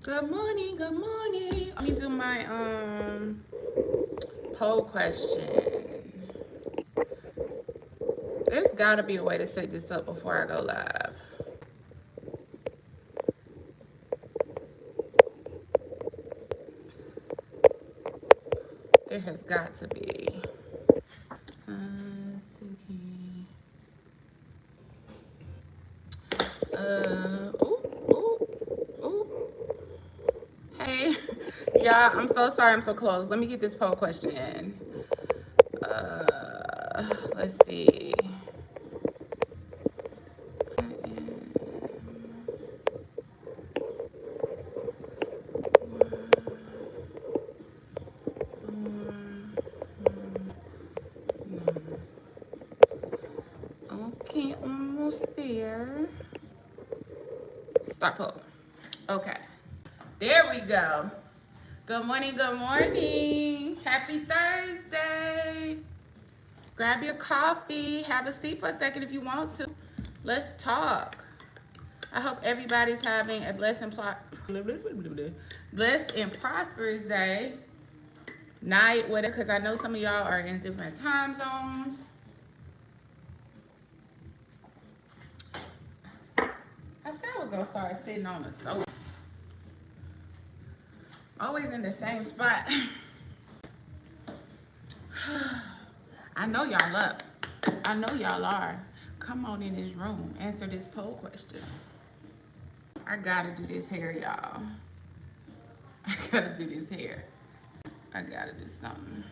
Good morning, good morning. Let me do my poll question. There's gotta be a way to set this up before I go live. There has got to be. Sticky. Ooh, ooh, ooh. Hey, yeah, I'm so sorry I'm so close. Let me get this poll question in. Let's see. Okay, almost there. Start poll. Okay, there we go. Good morning, good morning. Happy Thursday. Grab your coffee. Have a seat for a second if you want to. Let's talk. I hope everybody's having a blessed and prosperous day, night, whatever, because I know some of y'all are in different time zones. I said I was going to start sitting on the sofa. Always in the same spot. I know y'all up. I know y'all are. Come on in this room. Answer this poll question. I gotta do this hair, y'all. I gotta do this hair. I gotta do something.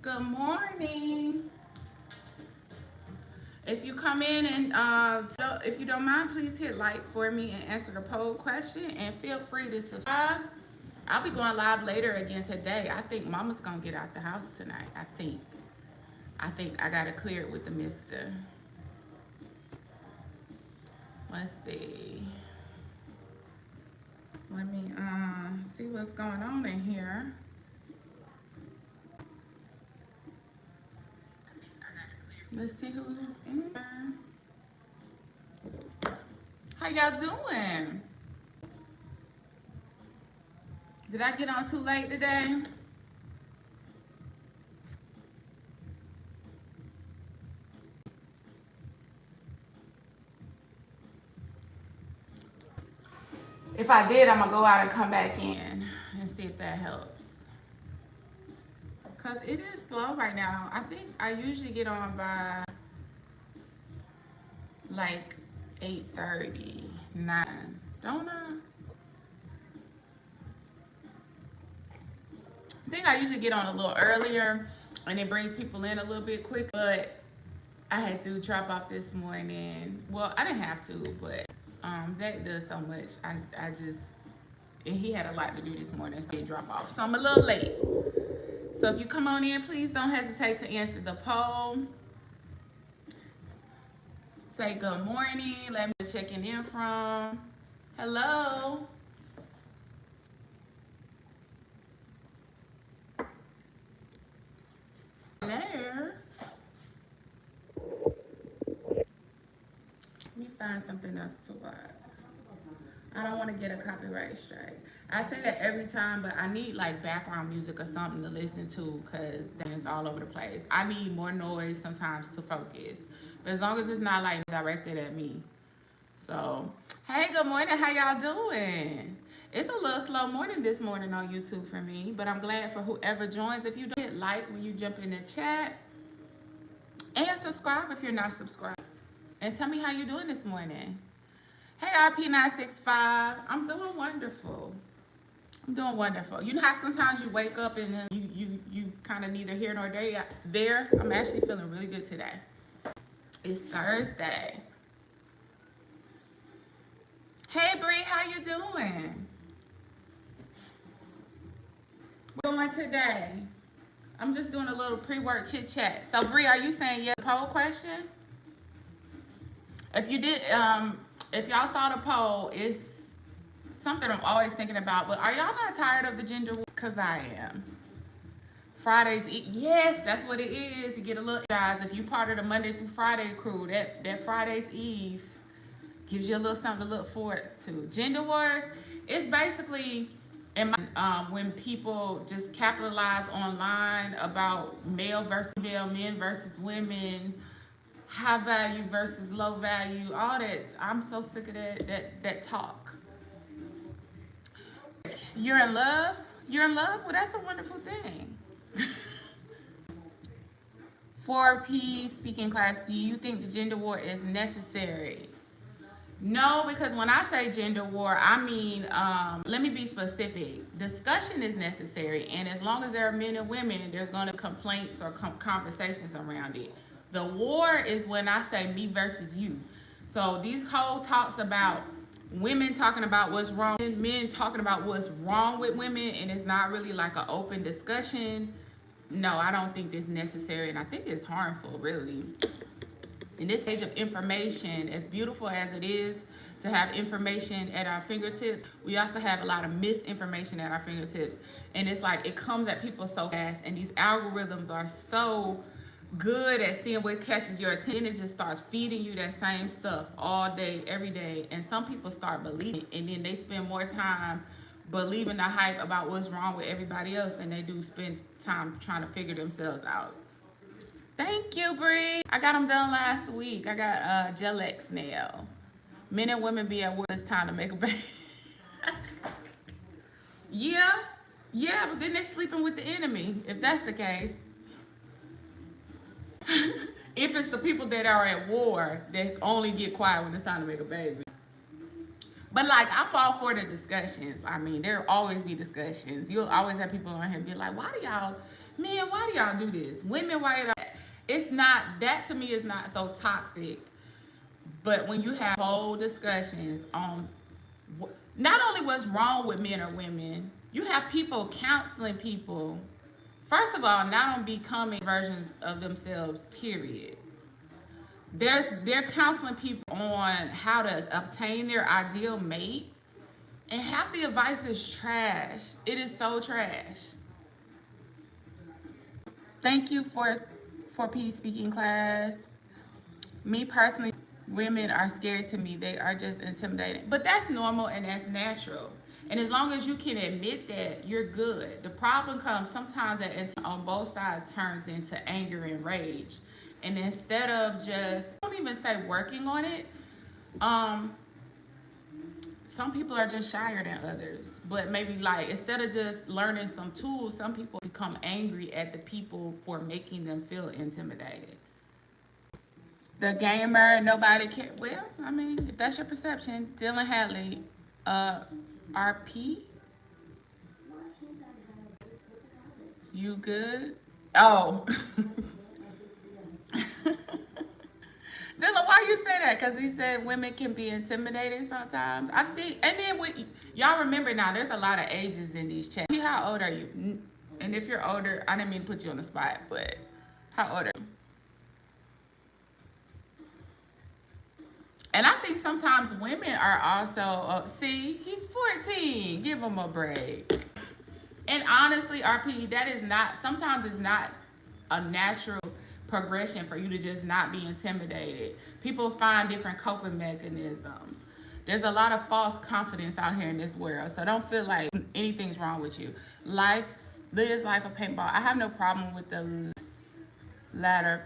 Good morning. If you come in and if you don't mind, please hit like for me and answer the poll question. And feel free to subscribe. I'll be going live later again today. I think Mama's gonna get out the house tonight. I think I gotta clear it with the mister. Let's see. Let me see what's going on in here. Let's see who's in there. How y'all doing? Did I get on too late today? If I did, I'm gonna go out and come back in and see if that helps. Cause it is slow right now. I think I usually get on by like 8:30, 9. Don't I? I think I usually get on a little earlier and it brings people in a little bit quicker. But I had to drop off this morning. Well, I didn't have to, but Zach does so much. I just, and he had a lot to do this morning, so he drop off. So I'm a little late. So if you come on in, please don't hesitate to answer the poll. Say good morning. Let me know checking in from. Hello. There. Let me find something else to watch. I don't want to get a copyright strike. I say that every time, but I need like background music or something to listen to because then it's all over the place. I need more noise sometimes to focus. But as long as it's not like directed at me. So, hey, good morning. How y'all doing? It's a little slow morning this morning on YouTube for me, but I'm glad for whoever joins. If you don't hit like when you jump in the chat, and subscribe if you're not subscribed. And tell me how you're doing this morning. Hey, RP965. I'm doing wonderful. I'm doing wonderful. You know how sometimes you wake up and then you kind of neither here nor there? I'm actually feeling really good today. It's Thursday. Hey, Bree, how you doing? We're doing today. I'm just doing a little pre-work chit chat. So, Bree, are you saying yes? Poll question? If you did, if y'all saw the poll, it's something I'm always thinking about. But are y'all not tired of the gender war? Cause I am. Fridays, yes, that's what it is. You get a little guys. If you part of the Monday through Friday crew, that Friday's Eve Gives you a little something to look forward to. Gender wars, it's basically when people just capitalize online about male versus female, men versus women, high value versus low value, all that. I'm so sick of that talk. You're in love? You're in love? Well, that's a wonderful thing. 4P speaking class, do you think the gender war is necessary? No, because when I say gender war, I mean, let me be specific. Discussion is necessary, and as long as there are men and women, there's going to be complaints or conversations around it. The war is when I say me versus you. So these whole talks about women talking about what's wrong, men talking about what's wrong with women, and it's not really like an open discussion. No, I don't think it's necessary, and I think it's harmful, really. In this age of information, as beautiful as it is to have information at our fingertips, we also have a lot of misinformation at our fingertips. And it's like it comes at people so fast, and these algorithms are so good at seeing what catches your attention. It just starts feeding you that same stuff all day, every day. And some people start believing, and then they spend more time believing the hype about what's wrong with everybody else than they do spend time trying to figure themselves out. Thank you, Bree. I got them done last week. I got Gel X nails. Men and women be at work. It's time to make a baby. Yeah, but then they're sleeping with the enemy, if that's the case. If it's the people that are at war that only get quiet when it's time to make a baby. But like, I'm all for the discussions. I mean, there'll always be discussions. You'll always have people on here be like, why do y'all do this? Women, why y'all? It's not, that to me is not so toxic. But when you have whole discussions on not only what's wrong with men or women, you have people counseling people, first of all, not on becoming versions of themselves, period. They're counseling people on how to obtain their ideal mate, and half the advice is trash. It is so trash. Thank you for peace speaking class. Me personally, women are scary to me. They are just intimidating. But that's normal and that's natural. And as long as you can admit that, you're good. The problem comes sometimes that on both sides turns into anger and rage. And instead of just, I don't even say working on it, some people are just shyer than others. But maybe like, instead of just learning some tools, some people become angry at the people for making them feel intimidated. The gamer, nobody cares. Well, I mean, if that's your perception, Dylan Hadley, RP, you good? Oh. Dylan, why you say that? Because he said women can be intimidating sometimes. I think, and then y'all remember now, there's a lot of ages in these chats. How old are you? And if you're older, I didn't mean to put you on the spot, but how old are you? And I think sometimes women are also, see, he's 14. Give him a break. And honestly, RP, that is not, sometimes it's not a natural progression for you to just not be intimidated. People find different coping mechanisms. There's a lot of false confidence out here in this world, so don't feel like anything's wrong with you. Live life of paintball. I have no problem with the letter.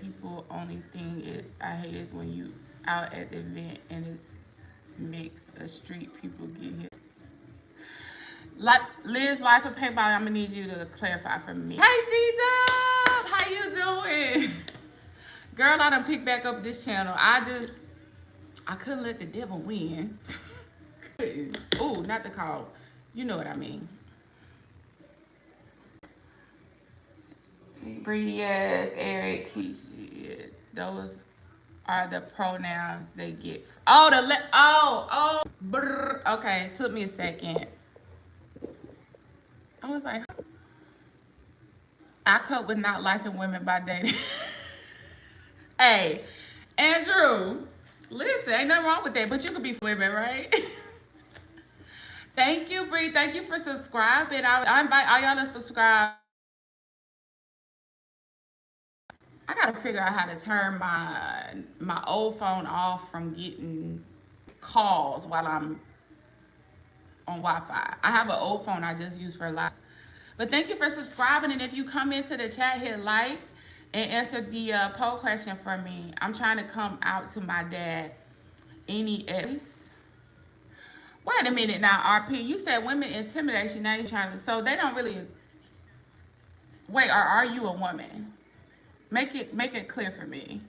People, only thing I hate is when you out at the event and it's mixed a street, people get hit. Like Liz life of paintball, I'm gonna need you to clarify for me. Hey D-Dub, how you doing? Girl, I done picked back up this channel. I couldn't let the devil win. Ooh, not the call. You know what I mean. Bree, yes, Eric, those are the pronouns they get. Brr. Okay, took me a second. I was like, I cope with not liking women by dating. Hey, Andrew, listen, ain't nothing wrong with that, but you could be women, right? Thank you, Bree. Thank you for subscribing. I invite all y'all to subscribe. I gotta figure out how to turn my old phone off from getting calls while I'm on Wi-Fi. I have an old phone I just use for live. But thank you for subscribing, and if you come into the chat, hit like and answer the poll question for me. I'm trying to come out to my dad. Any ace? Wait a minute now, RP. You said women intimidate you. Now you're trying to. So they don't really. Wait, or are you a woman? Make it clear for me.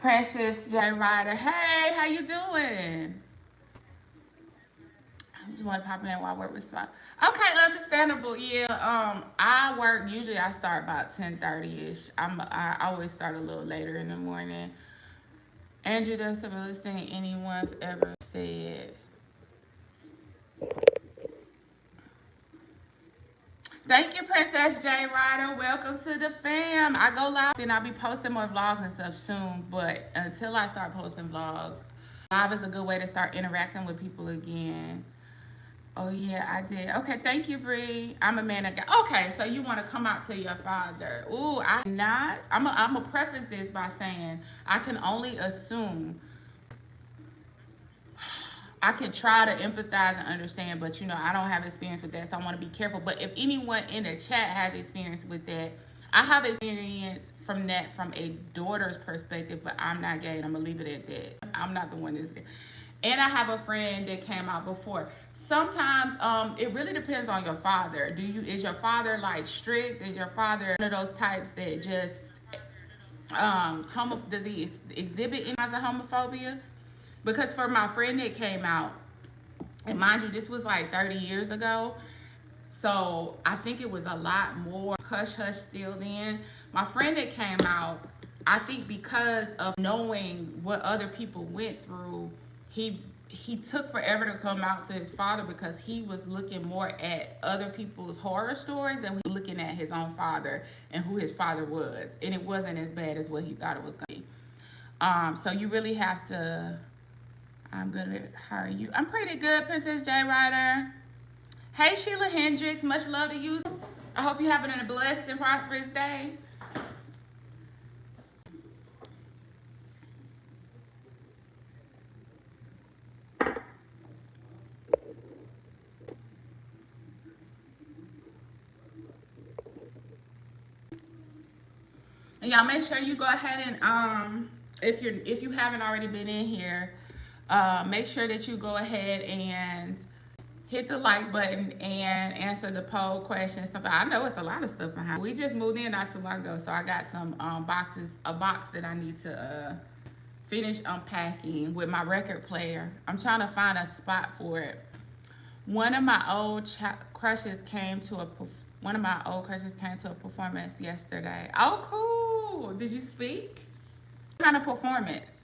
Princess J Ryder. Hey, how you doing? I just want to pop in while I work with some. Okay, understandable. Yeah. I work. Usually, I start about 10:30 ish. I always start a little later in the morning. Andrew, that's the realest thing anyone's ever said. Thank you, Princess J Ryder. Welcome to the fam. I go live, then I'll be posting more vlogs and stuff soon. But until I start posting vlogs, live is a good way to start interacting with people again. Oh yeah, I did. Okay, thank you, Bree. I'm a man of God. Okay, so you want to come out to your father? Ooh, I not. I'm gonna preface this by saying I can only assume. I can try to empathize and understand, but I don't have experience with that, so I want to be careful. But if anyone in the chat has experience with that, I have experience from that from a daughter's perspective, but I'm not gay, and I'm gonna leave it at that. I'm not the one that's gay. And I have a friend that came out before. Sometimes it really depends on your father. Is your father like strict? Is your father one of those types that just does he exhibit any kinds of homophobia? Because for my friend that came out, and mind you, this was like 30 years ago, so I think it was a lot more hush hush still then. My friend that came out, I think because of knowing what other people went through, he took forever to come out to his father because he was looking more at other people's horror stories and looking at his own father and who his father was, and it wasn't as bad as what he thought it was gonna be. So you really have to. I'm good. How are you? I'm pretty good, Princess J Ryder. Hey, Sheila Hendricks. Much love to you. I hope you're having a blessed and prosperous day. And y'all make sure you go ahead and if you haven't already been in here, make sure that you go ahead and hit the like button and answer the poll question. Stuff. I know it's a lot of stuff behind. We just moved in not too long ago, so I got some a box that I need to finish unpacking with my record player. I'm trying to find a spot for it. One of my old crushes came to a performance yesterday. Oh, cool! Did you speak? What kind of performance?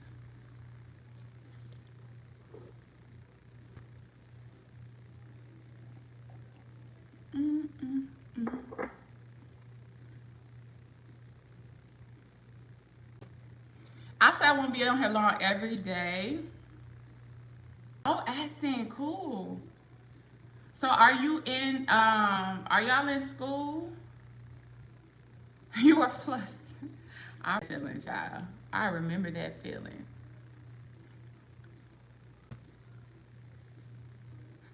I said I won't be on here long every day. Oh, acting, cool. So are y'all in school? You are flustered. I'm feeling, child. I remember that feeling.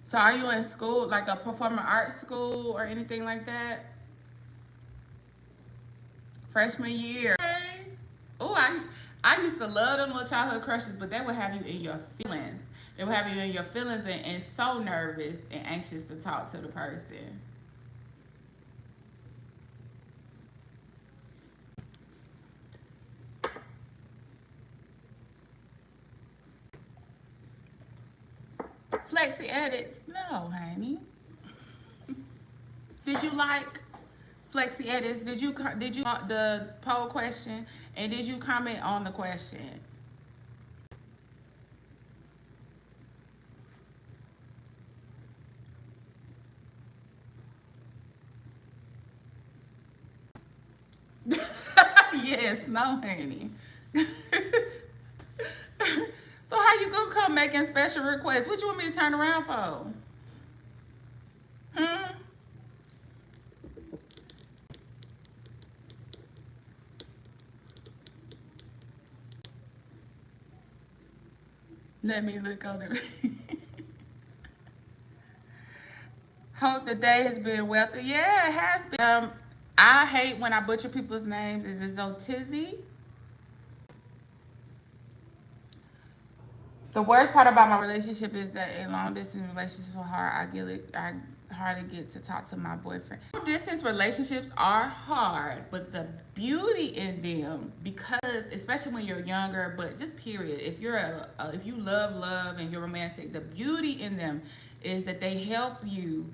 So are you in school, like a performing arts school or anything like that? Freshman year. Okay. Oh, I used to love them little childhood crushes, but they would have you in your feelings. They would have you in your feelings and so nervous and anxious to talk to the person. Flexi edits? No, honey. Did you like Flexi edits? Did you the poll question and did you comment on the question? Yes, no, honey. So how you gonna come making special requests? What you want me to turn around for? Hmm? Let me look on it. Hope the day has been wealthy. Yeah, it has been. I hate when I butcher people's names. Is it Zotizzy? The worst part about my relationship is that in long distance relationships are hard. I hardly get to talk to my boyfriend. Long distance relationships are hard, but the beauty in them, because especially when you're younger, but just period. If you're if you love and you're romantic, the beauty in them is that they help you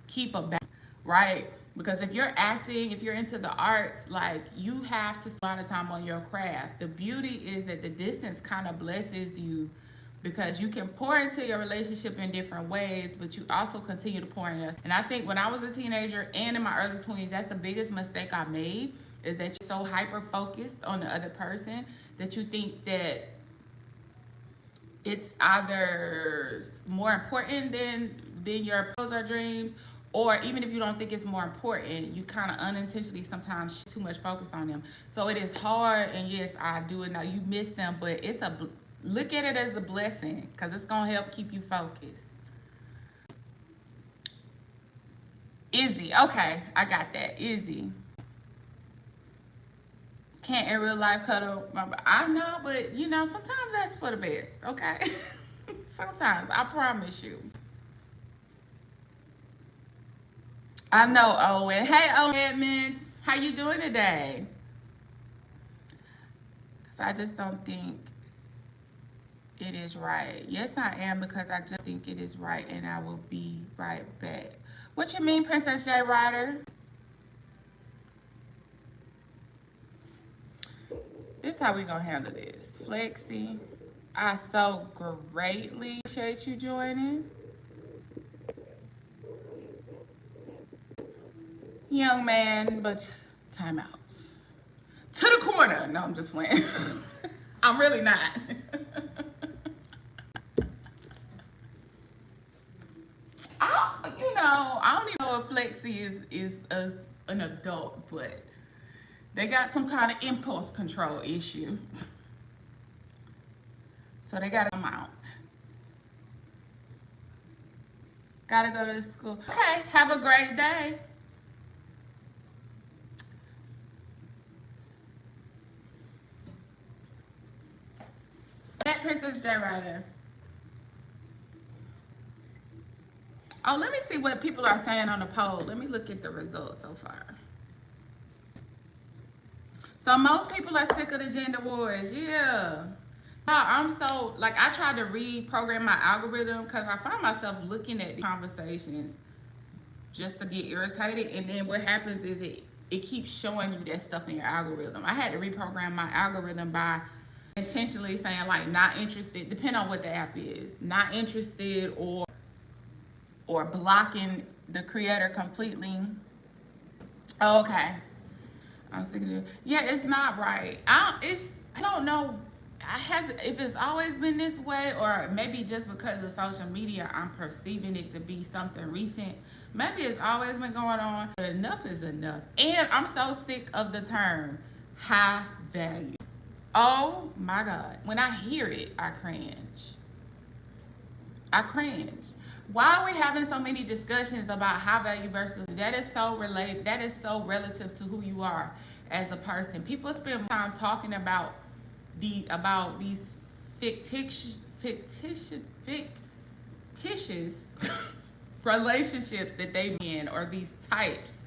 keep a balance, right? Because if you're acting, if you're into the arts, like you have to spend a lot of time on your craft. The beauty is that the distance kind of blesses you because you can pour into your relationship in different ways, but you also continue to pour in yourself. And I think when I was a teenager and in my early 20s, that's the biggest mistake I made, is that you're so hyper focused on the other person that you think that it's either more important than your goals or dreams, or even if you don't think it's more important, you kind of unintentionally sometimes too much focus on them. So it is hard, and yes, I do it now. You miss them, but look at it as a blessing because it's gonna help keep you focused. Izzy, okay, I got that. Izzy. Can't in real life cuddle. I know, but sometimes that's for the best, okay? Sometimes, I promise you. I know, Owen. Hey, Owen Edmund, how you doing today? Because I just don't think it is right. Yes, I am, because I just think it is right, and I will be right back. What you mean, Princess J. Ryder? This is how we gonna handle this. Flexi, I so greatly appreciate you joining. Young man, but time out. To the corner. No, I'm just playing. I'm really not. I don't even know if Flexi is an adult, but they got some kind of impulse control issue. So they gotta come out. Gotta go to school. Okay, have a great day. That Princess J Rider. Oh, let me see what people are saying on the poll. Let me look at the results so far. So most people are sick of the gender wars. Yeah. I'm so, like, I tried to reprogram my algorithm because I find myself looking at the conversations just to get irritated. And then what happens is it keeps showing you that stuff in your algorithm. I had to reprogram my algorithm by intentionally saying, like, not interested, depending on what the app is, not interested, or blocking the creator completely. Oh, okay. I'm sick of it. Yeah, it's not right. I don't know. If it's always been this way, or maybe just because of social media, I'm perceiving it to be something recent. Maybe it's always been going on, but enough is enough. And I'm so sick of the term high value. Oh my God. When I hear it, I cringe. I cringe. Why are we having so many discussions about high value versus that is so related, that is so relative to who you are as a person. People spend time talking about these fictitious relationships that they be in, or these types,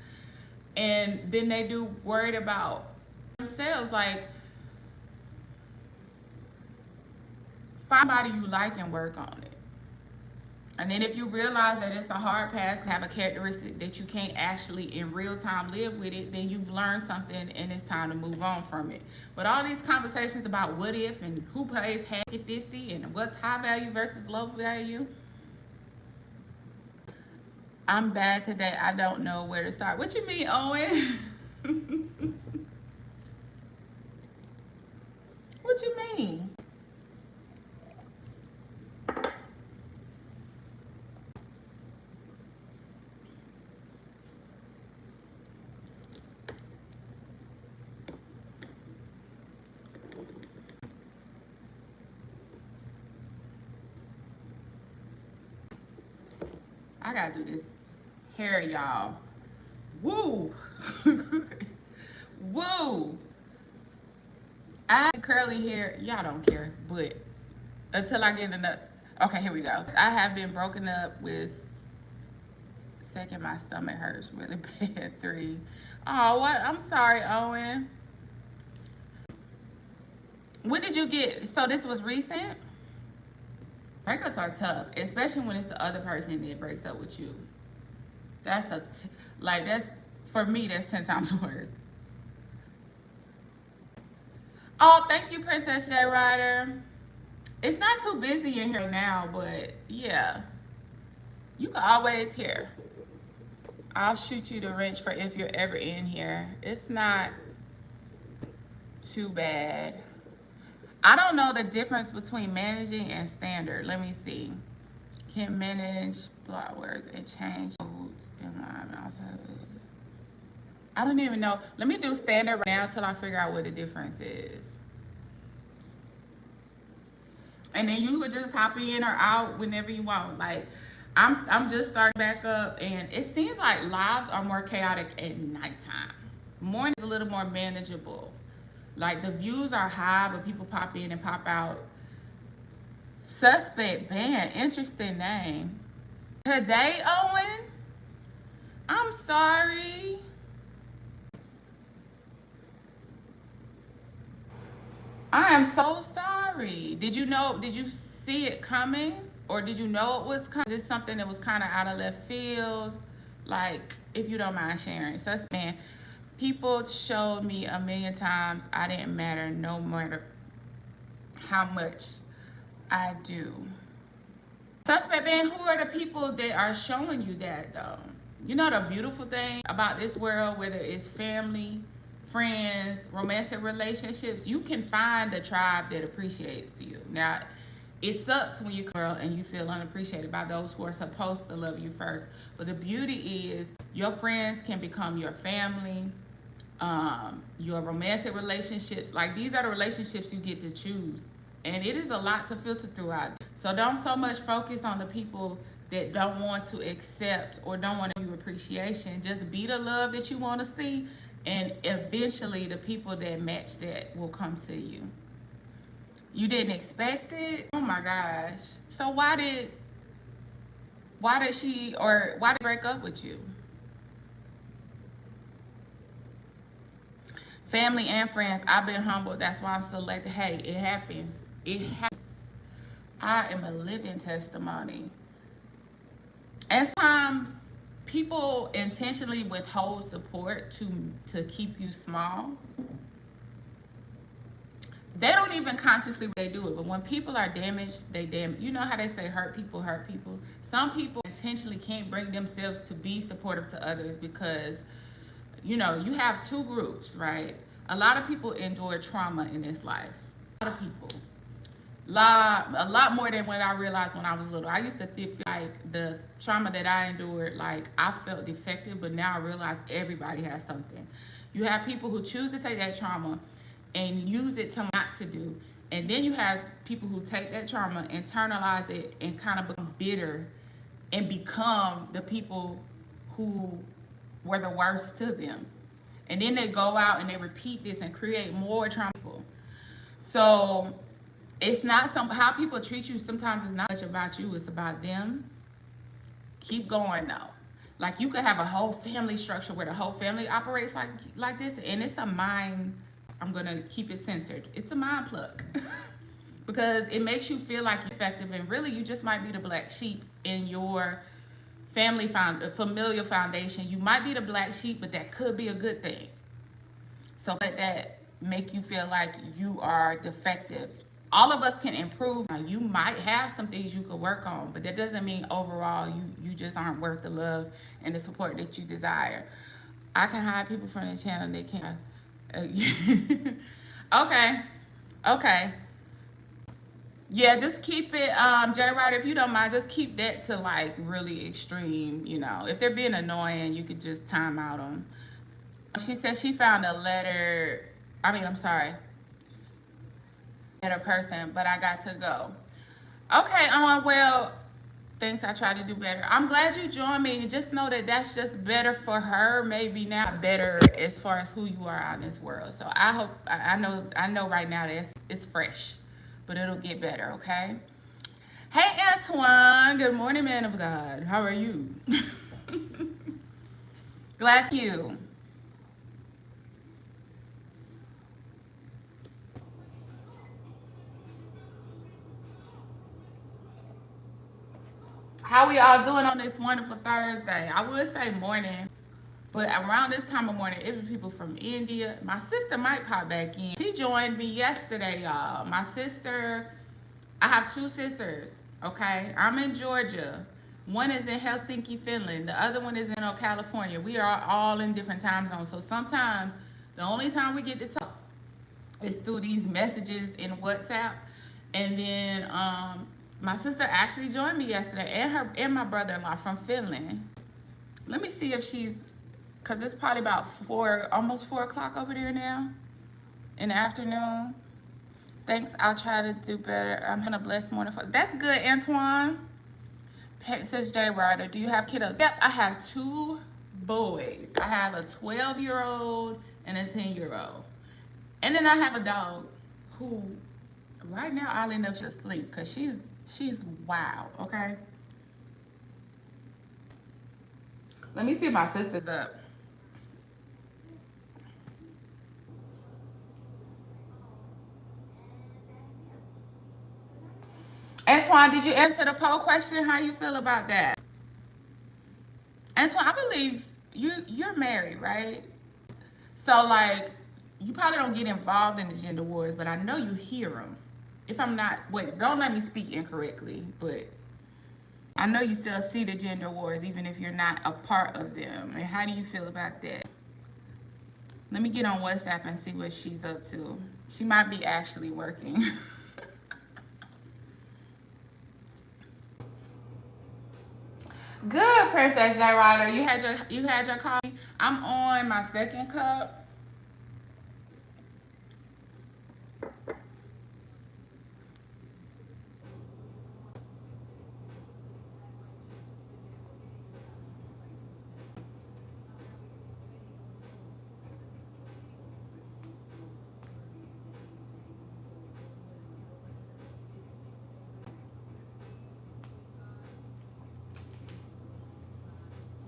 and then they do worried about themselves. Like, find somebody you like and work on it. And then if you realize that it's a hard pass to have a characteristic that you can't actually in real time live with it, then you've learned something and it's time to move on from it. But all these conversations about what if and who pays 50-50 and what's high value versus low value. I'm bad today. I don't know where to start. What you mean, Owen? What you mean? gotta do this hair, y'all. Woo. Woo. I have curly hair. Y'all don't care, but until I get enough. Okay, here we go. I have been broken up with. Second, my stomach hurts really bad. 3. Oh, what? I'm sorry, Owen. When did you get? So this was recent. Breakups are tough, especially when it's the other person that breaks up with you. That's that's for me. That's 10 times worse. Oh, thank you, Princess J Rider. It's not too busy in here now, but yeah, you can always hear. I'll shoot you the wrench for if you're ever in here. It's not too bad. I don't know the difference between managing and standard. Let me see. Can manage block words and change modes in line. I don't even know. Let me do standard right now until I figure out what the difference is. And then you could just hop in or out whenever you want. Like, I'm just starting back up, and it seems like lives are more chaotic at nighttime. Morning is a little more manageable. Like, the views are high, but people pop in and pop out. Suspect band, interesting name. Today, Owen? I'm sorry. I am so sorry. Did you see it coming? Or did you know it was coming? Is this something that was kind of out of left field? Like, if you don't mind sharing. Suspect band. People showed me a million times I didn't matter no matter how much I do. Suspect band, who are the people that are showing you that though? You know the beautiful thing about this world, whether it's family, friends, romantic relationships, you can find a tribe that appreciates you. Now, it sucks when you're a girl and you feel unappreciated by those who are supposed to love you first. But the beauty is your friends can become your family, your romantic relationships. Like, these are the relationships you get to choose. And it is a lot to filter throughout. So don't so much focus on the people that don't want to accept or don't want to give you appreciation. Just be the love that you want to see. And eventually the people that match that will come to you. You didn't expect it? Oh my gosh. So why did she break up with you? Family and friends, I've been humbled. That's why I'm selected. Hey, it happens. It happens. I am a living testimony. And sometimes people intentionally withhold support to keep you small. They don't even consciously they do it, but when people are damaged, they damage. You know how they say hurt people hurt people? Some people intentionally can't bring themselves to be supportive to others because, you know, you have two groups, right? A lot of people endure trauma in this life. A lot of people. A lot more than what I realized when I was little. I used to feel like the trauma that I endured, like I felt defective, but now I realize everybody has something. You have people who choose to take that trauma and use it to not to do. And then you have people who take that trauma, internalize it, and kind of become bitter and become the people who were the worst to them. And then they go out and they repeat this and create more trauma. So it's not how people treat you. Sometimes it's not much about you, it's about them. Keep going though. Like, you could have a whole family structure where the whole family operates like this, and it's a mind, I'm gonna keep it centered. It's a mind pluck. Because it makes you feel like you're effective, and really you just might be the black sheep in your familial foundation. You might be the black sheep, but that could be a good thing. So let that make you feel like you are defective. All of us can improve. Now, you might have some things you could work on, but that doesn't mean overall you just aren't worth the love and the support that you desire. I can hide people from the channel. They can't. Okay. Yeah, just keep it, J Ryder, if you don't mind, just keep that to like really extreme, you know. If they're being annoying, you could just time out them. She said she found a letter, letter person, but I got to go. Okay, well, Thinks I try to do better. I'm glad you joined me, and just know that that's just better for her. Maybe not better as far as who you are out in this world. So I hope I know right now that it's fresh, but it'll get better. Okay. Hey Antoine. Good morning, man of God. How are you? Glad you. How we all doing on this wonderful Thursday? I would say morning. But around this time of morning, it was people from India. My sister might pop back in. She joined me yesterday, y'all. My sister, I have two sisters, okay? I'm in Georgia. One is in Helsinki, Finland. The other one is in California. We are all in different time zones. So sometimes the only time we get to talk is through these messages in WhatsApp. And then my sister actually joined me yesterday, and my brother-in-law from Finland. Let me see if she's, because it's probably about 4, almost 4 o'clock over there now in the afternoon. Thanks, I'll try to do better. I'm having a blessed morning. That's good, Antoine. Pet says Jay Ryder, do you have kiddos? Yep, I have 2 boys. I have a 12-year-old and a 10-year-old. And then I have a dog who right now I'll end up asleep because she's wild, okay? Let me see if my sister's up. Antoine, did you answer the poll question? How you feel about that? Antoine, I believe you're married, right? So like, you probably don't get involved in the gender wars, but I know you hear them. If I'm not, wait, don't let me speak incorrectly, but I know you still see the gender wars even if you're not a part of them. And how do you feel about that? Let me get on WhatsApp and see what she's up to. She might be actually working. Good, Princess J Ryder. You had your coffee. I'm on my second cup.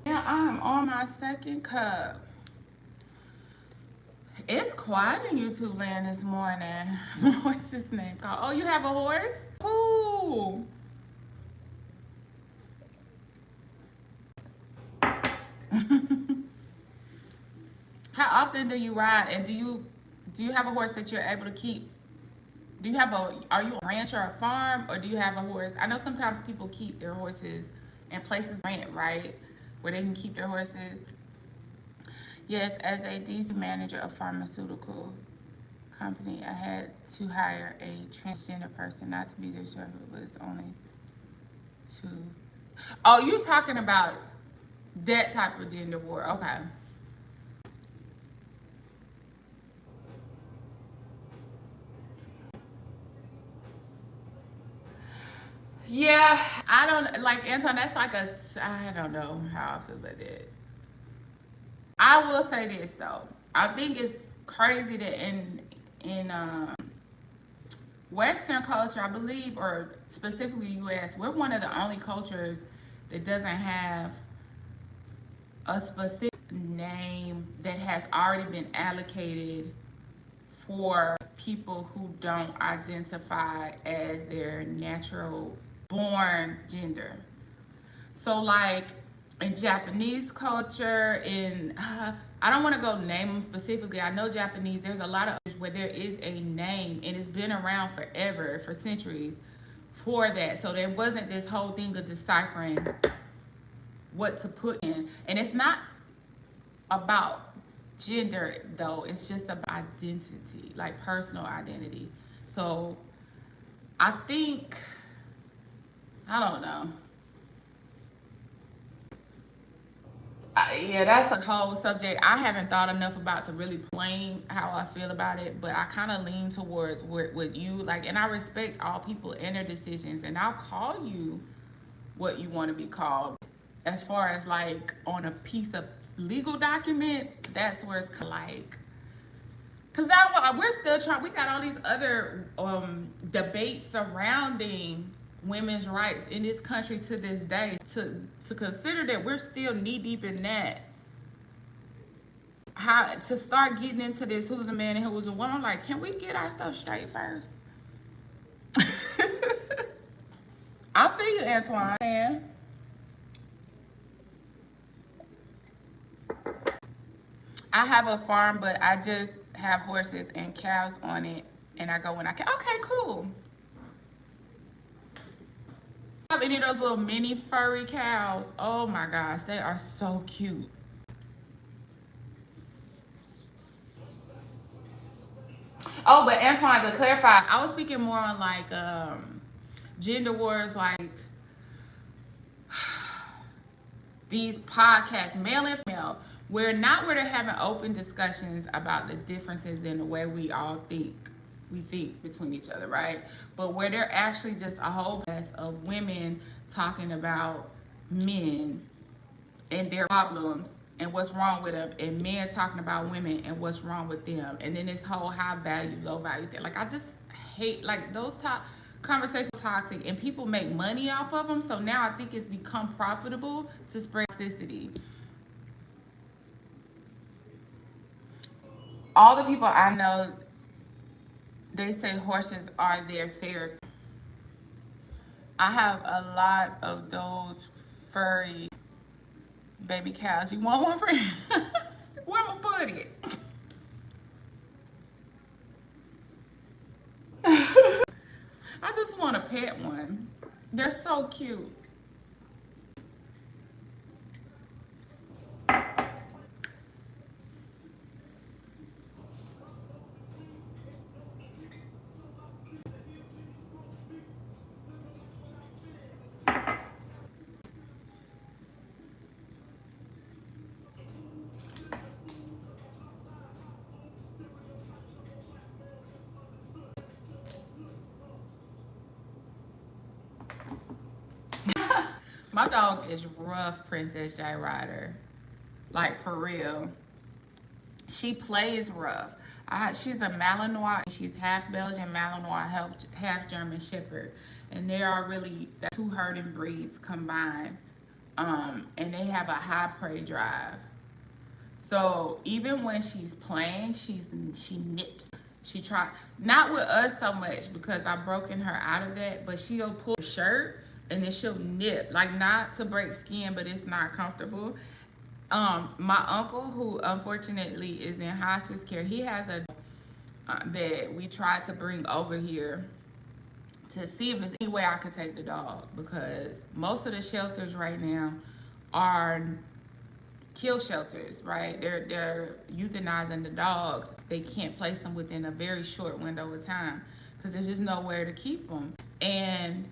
Yeah, I'm on my second cup. It's quiet in YouTube land this morning. What's his name called? Oh, you have a horse? Ooh. How often do you ride, and do you have a horse that you're able to keep? Are you a ranch or a farm, or do you have a horse? I know sometimes people keep their horses in places rent, right? Where they can keep their horses. Yes, as a DC manager of pharmaceutical company, I had to hire a transgender person, not to be disrespectful, but it's only to. Oh, you talking about that type of gender war? Okay. Yeah, I don't like Anton. That's like I don't know how I feel about that. I will say this though. I think it's crazy that in Western culture, I believe, or specifically U.S., we're one of the only cultures that doesn't have a specific name that has already been allocated for people who don't identify as their natural born gender. So, like in Japanese culture, I don't want to go name them specifically. I know Japanese. There's a lot of where there is a name, and it's been around forever, for centuries, for that. So there wasn't this whole thing of deciphering what to put in, and it's not about gender though. It's just about identity, like personal identity. So I think I don't know. Yeah, that's a whole subject I haven't thought enough about to really plain how I feel about it. But I kind of lean towards what you like, and I respect all people and their decisions. And I'll call you what you want to be called. As far as like on a piece of legal document, that's where it's like, because now we're still trying, we got all these other debates surrounding women's rights in this country to this day. To consider that we're still knee deep in that, how to start getting into this who's a man and who's a woman, I'm like, can we get our stuff straight first? I feel you, Antoine. I have a farm, but I just have horses and cows on it, and I go when I can. Okay, cool. Have any of those little mini furry cows? Oh my gosh, they are so cute. Oh, but Antoine, to clarify, I was speaking more on like gender wars, like these podcasts, male and female, where they're having open discussions about the differences in the way we all think between each other, right? But where they're actually just a whole mess of women talking about men and their problems and what's wrong with them, and men talking about women and what's wrong with them, and then this whole high value, low value thing. Like, I just hate like those conversations toxic, and people make money off of them. So now I think it's become profitable to spread toxicity. All the people I know, they say horses are their therapy. I have a lot of those furry baby cows. You want one, friend? Where am I put it? I just want to pet one. They're so cute. My dog is rough, Princess J Rider. Like, for real. She plays rough. She's a Malinois. She's half Belgian Malinois, half German Shepherd. And they are really the two herding breeds combined. And they have a high prey drive. So even when she's playing, she nips. She try, not with us so much because I've broken her out of that, but she'll pull her shirt and then she'll nip, like not to break skin, but it's not comfortable. My uncle, who unfortunately is in hospice care, he has a that we tried to bring over here to see if there's any way I could take the dog, because most of the shelters right now are kill shelters, right? They're euthanizing the dogs. They can't place them within a very short window of time because there's just nowhere to keep them. And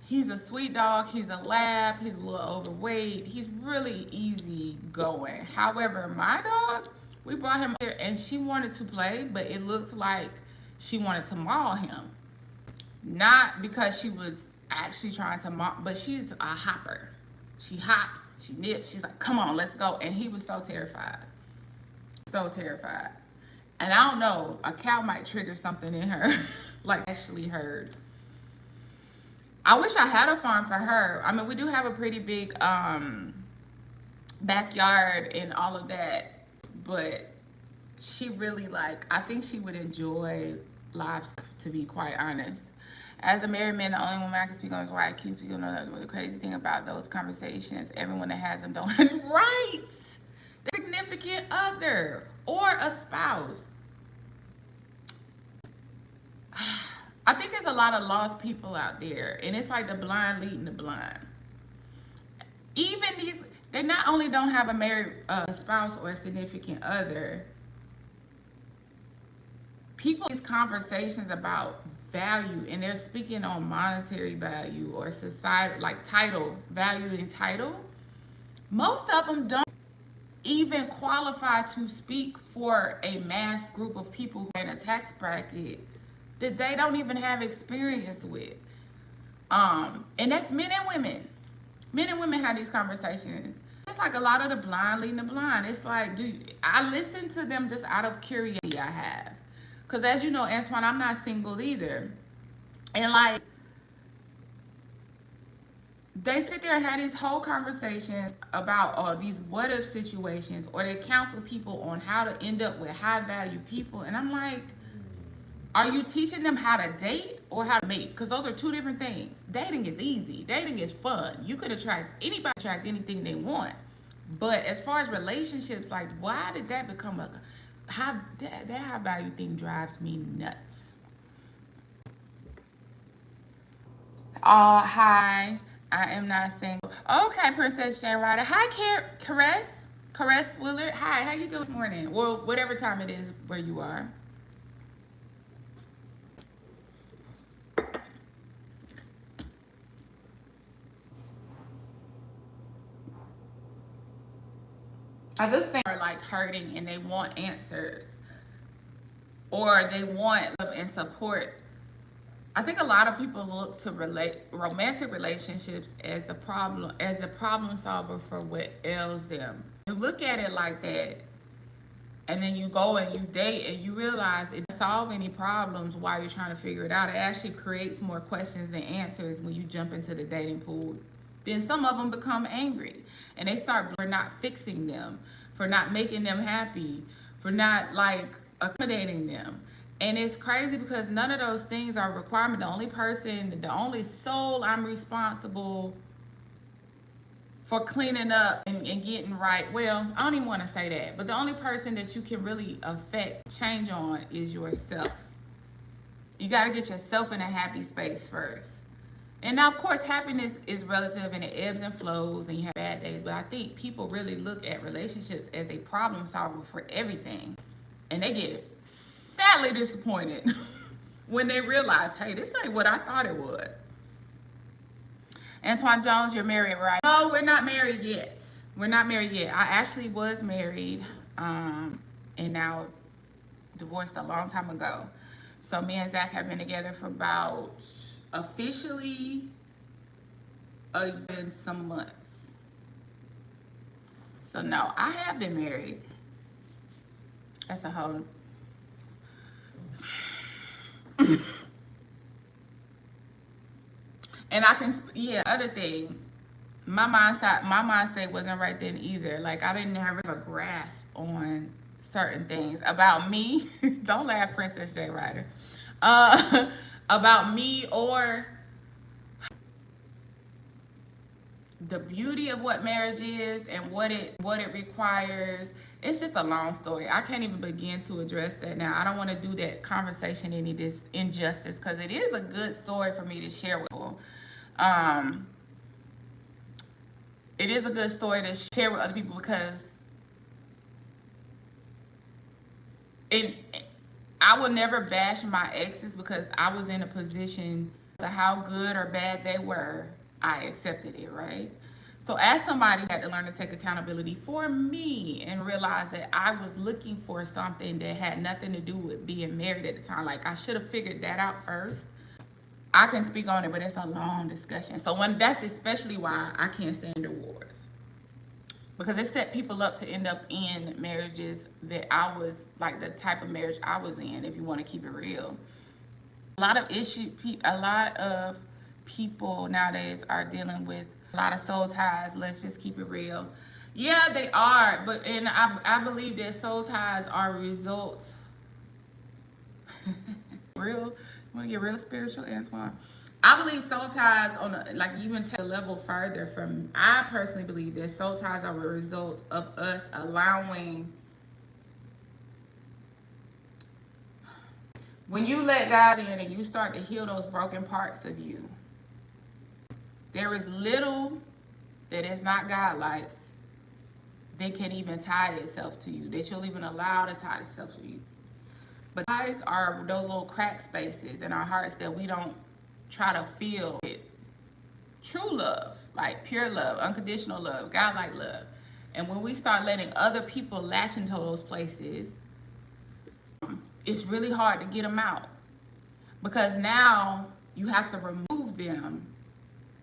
he's a sweet dog. He's a lab. He's a little overweight. He's really easy going. However, my dog, we brought him here and she wanted to play, but it looked like she wanted to maul him. Not because she was actually trying to maul, but she's a hopper. She hops, she nips, she's like, come on, let's go. And he was so terrified. So terrified. And I don't know, a cow might trigger something in her, like actually heard. I wish I had a farm for her. I mean, we do have a pretty big backyard and all of that, but she really I think she would enjoy livestock, to be quite honest. As a married man, the only woman I can speak on is why I can't speak on the crazy thing about those conversations. Everyone that has them don't right. The significant other or a spouse. I think there's a lot of lost people out there, and it's like the blind leading the blind. Even they not only don't have a married spouse or a significant other. People these conversations about value, and they're speaking on monetary value or society, like title, value and title. Most of them don't even qualify to speak for a mass group of people who are in a tax bracket that they don't even have experience with. And that's men and women. Men and women have these conversations. It's like a lot of the blind leading the blind. It's like, I listen to them just out of curiosity I have. Because as you know, Antoine, I'm not single either. And like, they sit there and have these whole conversations about these what if situations, or they counsel people on how to end up with high value people. And I'm like, are you teaching them how to date or how to mate? Because those are two different things. Dating is easy. Dating is fun. You could attract anything they want. But as far as relationships, like, why did that become that high value thing drives me nuts. Hi. I am not single. Okay, Princess J. Ryder. Hi, Caress Willard. Hi, how you doing this morning? Well, whatever time it is where you are. I just think are like hurting and they want answers, or they want love and support. I think a lot of people look to romantic relationships as a problem solver for what ails them. You look at it like that, and then you go and you date and you realize it doesn't solve any problems while you're trying to figure it out. It actually creates more questions than answers when you jump into the dating pool. Then some of them become angry and they start for not fixing them, for not making them happy, for not like accommodating them. And it's crazy because none of those things are a requirement. The only soul I'm responsible for cleaning up and getting right. Well, I don't even want to say that. But the only person that you can really affect change on is yourself. You got to get yourself in a happy space first. And now, of course, happiness is relative and it ebbs and flows and you have bad days. But I think people really look at relationships as a problem solver for everything. And they get sadly disappointed when they realize, hey, this ain't what I thought it was. Antoine Jones, you're married, right? No, we're not married yet. We're not married yet. I actually was married and now divorced a long time ago. So me and Zach have been together for about officially a year and some months. So no, I have been married. That's a whole and other thing, my mindset wasn't right then either. Like, I didn't have a grasp on certain things about me. Don't laugh, Princess J. Ryder. About me or the beauty of what marriage is and what it requires. It's just a long story. I can't even begin to address that now. I don't want to do that conversation any injustice because it is a good story for me to share with people. It is a good story to share with other people because I will never bash my exes because I was in a position to how good or bad they were. I accepted it, right? So as somebody had to learn to take accountability for me and realize that I was looking for something that had nothing to do with being married at the time. Like, I should have figured that out first. I can speak on it, but it's a long discussion. So that's especially why I can't stand divorce. Because it set people up to end up in marriages that I was, like the type of marriage I was in, if you want to keep it real. A lot of people nowadays are dealing with a lot of soul ties. Let's just keep it real. Yeah, they are, but I believe that soul ties are a result. You want to get real spiritual, Antoine? I believe soul ties even take a level further from. I personally believe that soul ties are a result of us allowing. When you let God in and you start to heal those broken parts of you, there is little that is not God-like that can even tie itself to you, that you'll even allow to tie itself to you. But ties are those little crack spaces in our hearts that we don't try to feel it. True love, like pure love, unconditional love, God-like love. And when we start letting other people latch into those places, it's really hard to get them out. Because now you have to remove them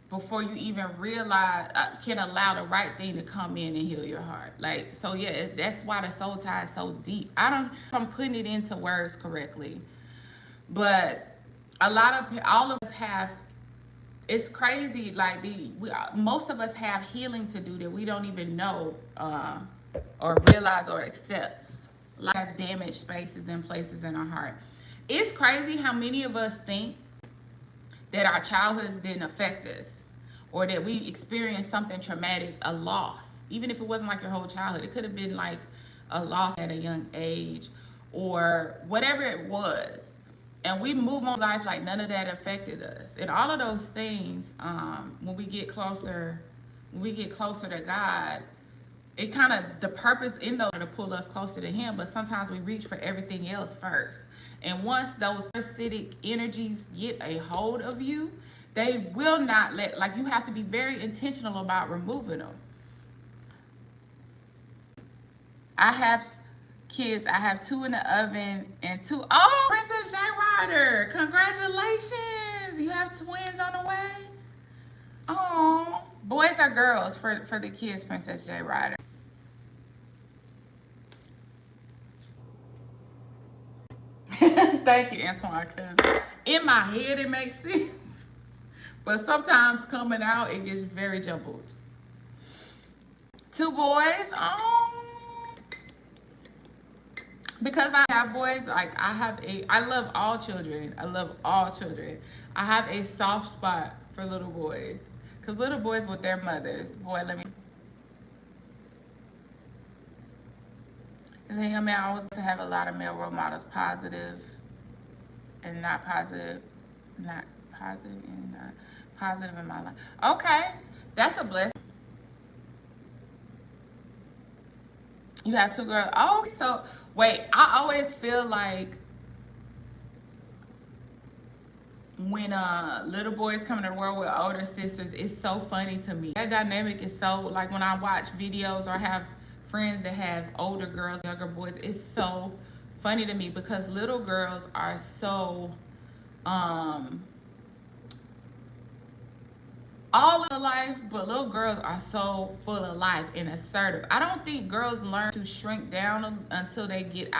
before you even realize, can allow the right thing to come in and heal your heart. Like, so yeah, that's why the soul tie is so deep. I'm putting it into words correctly, but all of us have, it's crazy, like most of us have healing to do that we don't even know, or realize or accept. Like, have damaged spaces and places in our heart. It's crazy how many of us think that our childhoods didn't affect us, or that we experienced something traumatic, a loss. Even if it wasn't like your whole childhood, it could have been like a loss at a young age or whatever it was. And we move on life like none of that affected us. And all of those things, when we get closer to God, it kind of, the purpose in those are to pull us closer to Him, but sometimes we reach for everything else first. And once those parasitic energies get a hold of you, they will not like, you have to be very intentional about removing them. I have kids. I have 2 in the oven and 2. Oh, Princess J Rider, congratulations! You have twins on the way. Oh, boys or girls for the kids, Princess J Rider? Thank you, Antoine, because in my head it makes sense, but sometimes coming out it gets very jumbled. 2 boys. Oh, because I have boys, like I love all children. I love all children. I have a soft spot for little boys, because little boys with their mothers, boy, let me. As a young man, I was to have a lot of male role models, positive and not positive, not positive and not positive in my life. Okay, that's a blessing. You have 2 girls. Oh, so wait, I always feel like when little boys come into the world with older sisters, it's so funny to me. That dynamic is so, like, when I watch videos or have friends that have older girls, younger boys, it's so funny to me, because little girls are so all of life, but little girls are so full of life and assertive. I don't think girls learn to shrink down until they get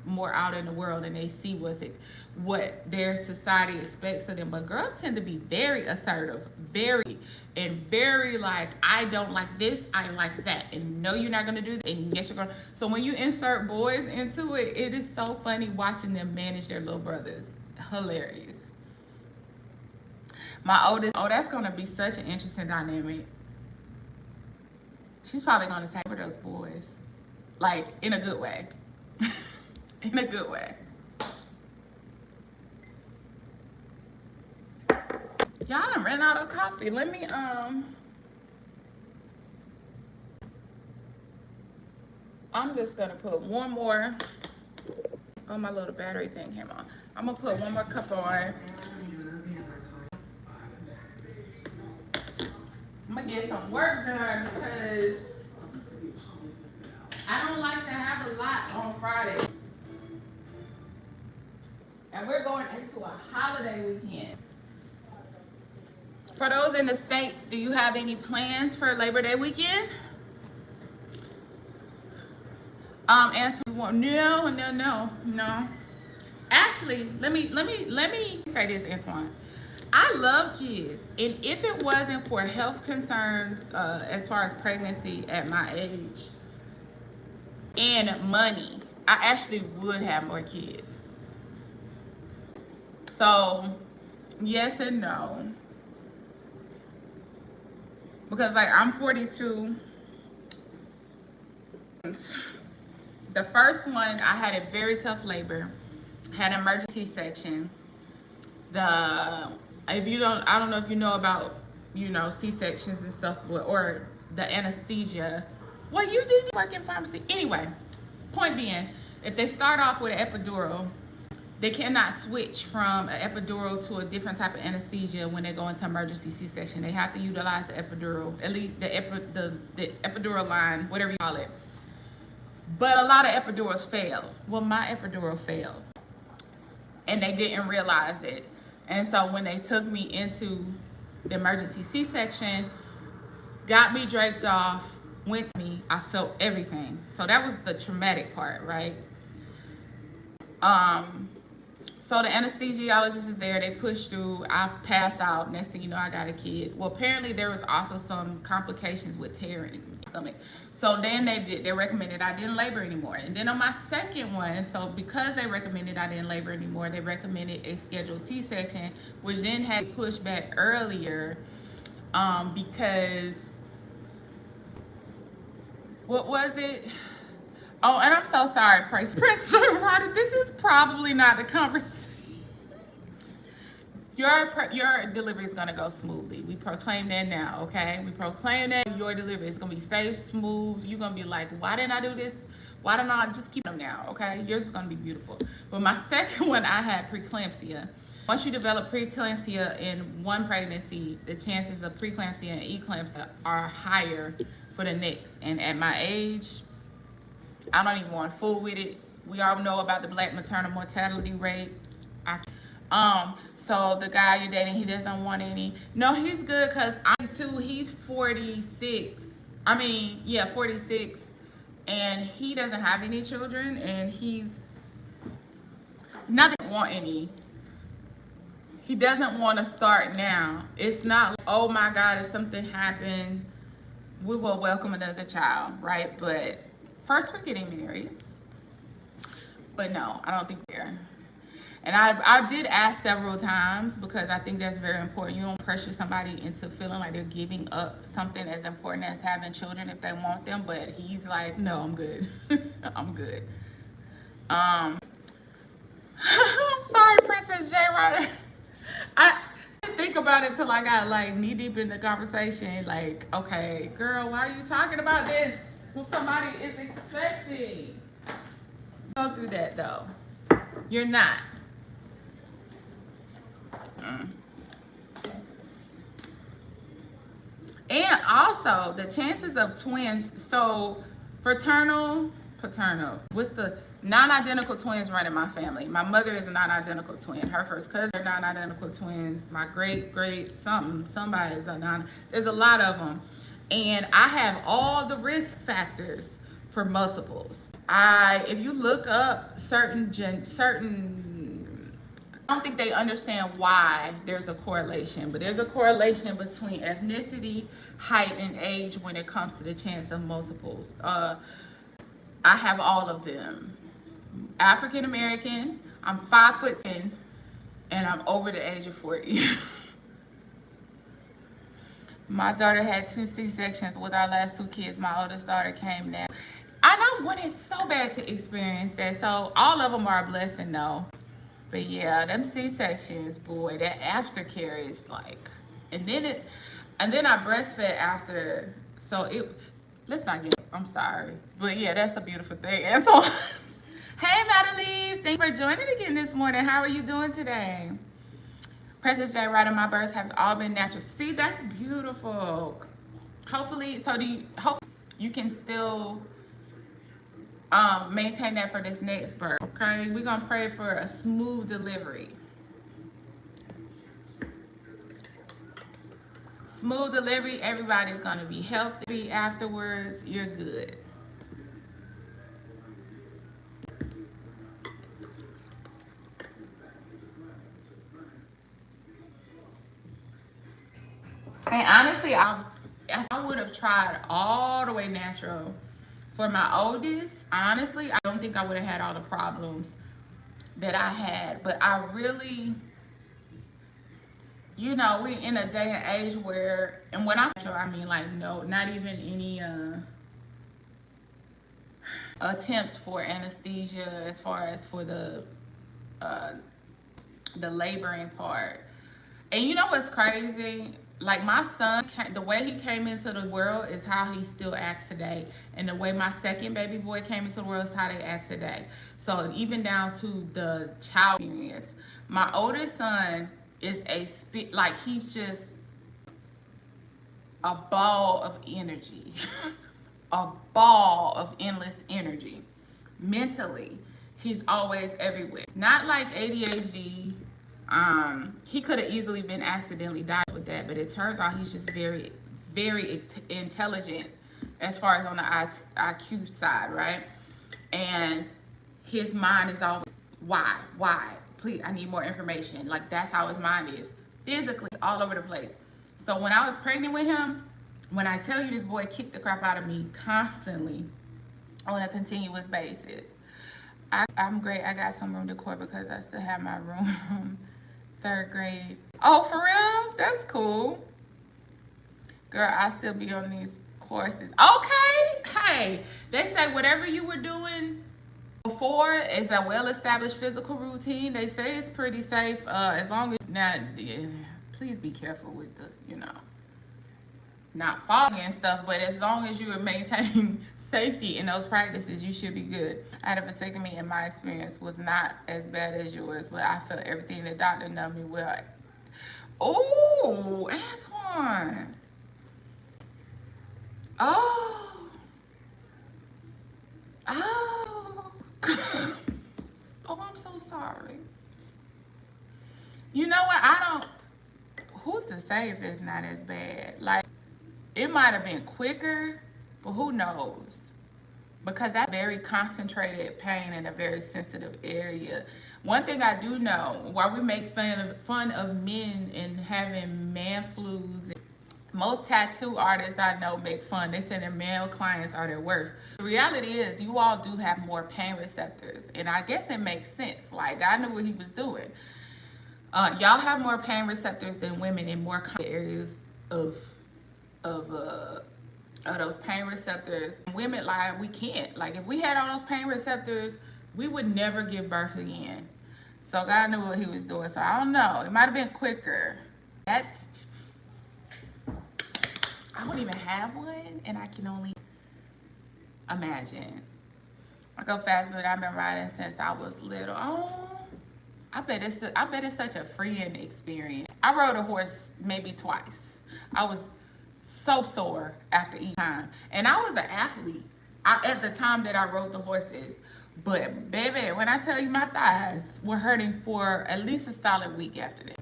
more out in the world and they see what their society expects of them. But girls tend to be very assertive, very like, I don't like this, I like that, and no, you're not gonna do that, and yes, you're gonna. So when you insert boys into it, it is so funny watching them manage their little brothers. Hilarious. My oldest, oh, that's gonna be such an interesting dynamic. She's probably gonna take over those boys, like, in a good way. In a good way. Y'all done ran out of coffee. Let me I'm just gonna put one more. Oh, my little battery thing came on. I'm gonna put one more cup on. I'm gonna get some work done, because I don't like to have a lot on Friday. And we're going into a holiday weekend. For those in the States, do you have any plans for Labor Day weekend? Antoine, no. Actually, let me say this, Antoine. I love kids, and if it wasn't for health concerns, as far as pregnancy at my age and money, I actually would have more kids. So, yes and no. Because, like, I'm 42. The first one, I had a very tough labor, had an emergency section. I don't know if you know about, C-sections and stuff, or the anesthesia. Well, you did work in pharmacy. Anyway, point being, if they start off with an epidural, they cannot switch from an epidural to a different type of anesthesia when they go into emergency C-section. They have to utilize the epidural, at least the epidural line, whatever you call it. But a lot of epidurals fail. Well, my epidural failed, and they didn't realize it. And so when they took me into the emergency C-section, got me draped off, went to me. I felt everything. So that was the traumatic part, right? Um, so the anesthesiologist is there. They push through. I pass out. Next thing you know, I got a kid. Well, apparently there was also some complications with tearing in my stomach. So then they recommended I didn't labor anymore. And then on my second one, so because they recommended I didn't labor anymore, they recommended a scheduled C-section, which then had pushed back earlier, because what was it? Oh, and I'm so sorry, Prince Ryder. This is probably not the conversation. Your delivery is gonna go smoothly. We proclaim that now, okay? We proclaim that your delivery is gonna be safe, smooth. You're gonna be like, why didn't I do this? Why don't I just keep them now, okay? Yours is gonna be beautiful. But my second one, I had preeclampsia. Once you develop preeclampsia in one pregnancy, the chances of preeclampsia and eclampsia are higher for the next. And at my age, I don't even want to fool with it. We all know about the Black maternal mortality rate. So the guy you're dating, he doesn't want any. No, he's good because I'm too. He's 46. I mean, yeah, 46, and he doesn't have any children, and he's not want any. He doesn't want to start now. It's not, oh my God, if something happened, we will welcome another child, right? But first we're getting married. But no, I don't think we're. And I did ask several times because I think that's very important. You don't pressure somebody into feeling like they're giving up something as important as having children if they want them. But he's like, no, I'm good. I'm good. I'm sorry, Princess J. Ryder. I didn't think about it till I got like knee deep in the conversation. Like, okay, girl, why are you talking about this when somebody is expecting? Go through that though. You're not. And also the chances of twins, so paternal, what's the non-identical twins run in my family? My mother is a non-identical twin. Her first cousin are non-identical twins. My great somebody is a non, there's a lot of them. And I have all the risk factors for multiples. If you look up certain, I don't think they understand why there's a correlation, but there's a correlation between ethnicity, height, and age when it comes to the chance of multiples. I have all of them. African American, I'm 5'10", and I'm over the age of 40. My daughter had 2 C-sections with our last 2 kids. My oldest daughter came now. I know when it's so bad to experience that, so all of them are a blessing though. But yeah, them C-sections, boy, that aftercare is like, and then I breastfed after, so let's not get, I'm sorry. But yeah, that's a beautiful thing. And so, hey Madeline, thanks for joining again this morning. How are you doing today? Princess J. Ryder, my births have all been natural. See, that's beautiful. Hopefully, hope you can still maintain that for this next birth, okay? We're gonna pray for a smooth delivery. Smooth delivery, everybody's gonna be healthy afterwards. You're good. And honestly, if I would have tried all the way natural for my oldest, honestly, I don't think I would have had all the problems that I had. But I really, you know, we in a day and age where, and when I mean like no, not even any attempts for anesthesia as far as for the laboring part. And you know what's crazy? Like my son, the way he came into the world is how he still acts today. And the way my second baby boy came into the world is how they act today. So even down to the child experience. My oldest son is like he's just a ball of energy. A ball of endless energy. Mentally, he's always everywhere. Not like ADHD. He could have easily been accidentally diagnosed with that, but it turns out he's just very, very intelligent as far as on the IQ side, right? And his mind is always, why? Please, I need more information. Like, that's how his mind is. Physically, it's all over the place. So when I was pregnant with him, when I tell you this boy kicked the crap out of me constantly on a continuous basis. I'm great. I got some room decor because I still have my room. 3rd grade. Oh, for real? That's cool. Girl, I still be on these horses. Okay. Hey, they say whatever you were doing before is a well-established physical routine. They say it's pretty safe as long as please be careful with the, not falling and stuff, but as long as you are maintaining safety in those practices, you should be good. I had a vasectomy, in my experience, was not as bad as yours, but I felt everything the doctor knew me well. Oh, Antoine. Oh. Oh, I'm so sorry. You know what? Who's to say if it's not as bad? Like, it might have been quicker, but who knows? Because that's very concentrated pain in a very sensitive area. One thing I do know, while we make fun of men and having man flus, most tattoo artists I know make fun. They say their male clients are their worst. The reality is you all do have more pain receptors. And I guess it makes sense. Like, I knew what he was doing. Y'all have more pain receptors than women in more areas of those pain receptors. Women, like, we can't. Like, if we had all those pain receptors, we would never give birth again. So God knew what he was doing. So I don't know. It might have been quicker. I don't even have one, and I can only imagine. I go fast, but I've been riding since I was little. Oh, I bet it's such a freeing experience. I rode a horse maybe twice. I was so sore after each time, and I was an athlete at the time that I rode the horses. But baby, when I tell you, my thighs were hurting for at least a solid week after that.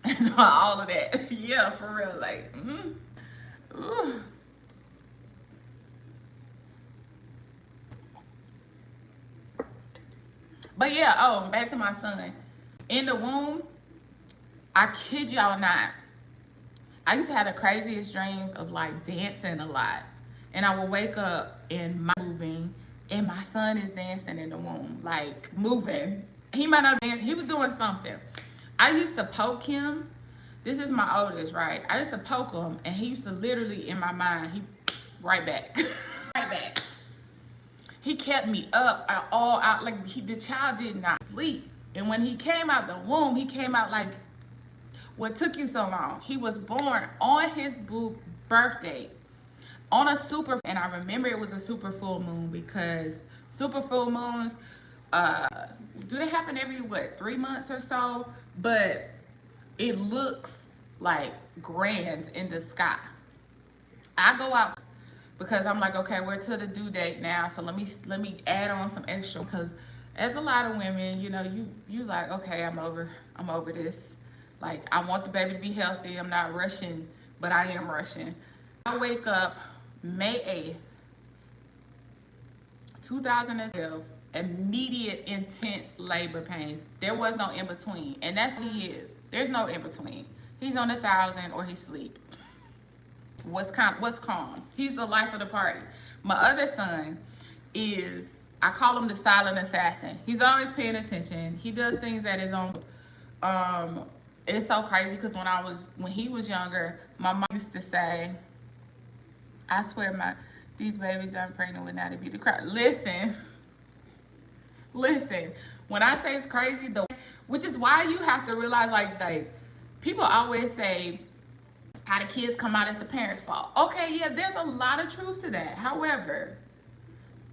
And all of that, yeah, for real, like, Ooh. But yeah, oh, back to my son. In the womb, I kid y'all not, I used to have the craziest dreams of like dancing a lot. And I would wake up and moving, and my son is dancing in the womb, like moving. He might not dance, he was doing something. I used to poke him. This is my oldest, right? I used to poke him, and he used to literally, in my mind, he right back, right back. He kept me up all out, like the child did not sleep. And when he came out the womb, he came out like, what took you so long? He was born on his birthday, on a and I remember it was a super full moon, because super full moons, do they happen every, 3 months or so? But it looks like grand in the sky. I go out because I'm like, okay, we're to the due date now, so let me add on some extra, because as a lot of women, you like, okay, I'm over this. Like, I want the baby to be healthy. I'm not rushing, but I am rushing. I wake up May 8th, 2012, immediate intense labor pains. There was no in between, and that's what he is. There's no in between. He's on 1,000 or he's asleep. What's calm? He's the life of the party. My other son is, I call him the silent assassin. He's always paying attention. He does things at his own. It's so crazy because when he was younger, my mom used to say, I swear these babies I'm pregnant with now, they be the crap. Listen. When I say it's crazy, which is why you have to realize, like people always say how the kids come out is the parents' fault. Okay, yeah, there's a lot of truth to that. However,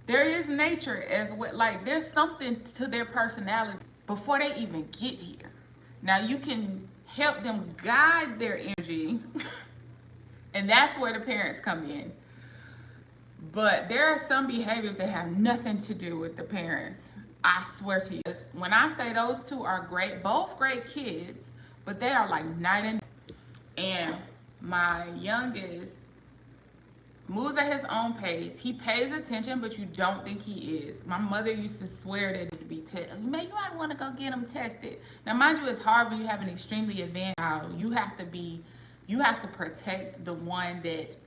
there is nature as well. Like, there's something to their personality before they even get here. Now, you can help them guide their energy, and that's where the parents come in. But there are some behaviors that have nothing to do with the parents. I swear to you. When I say those two are great, both great kids, but they are like night and day. And my youngest moves at his own pace. He pays attention, but you don't think he is. My mother used to swear that it would be tested. Man, you might want to go get him tested. Now, mind you, it's hard when you have an extremely advanced child. You have to protect the one that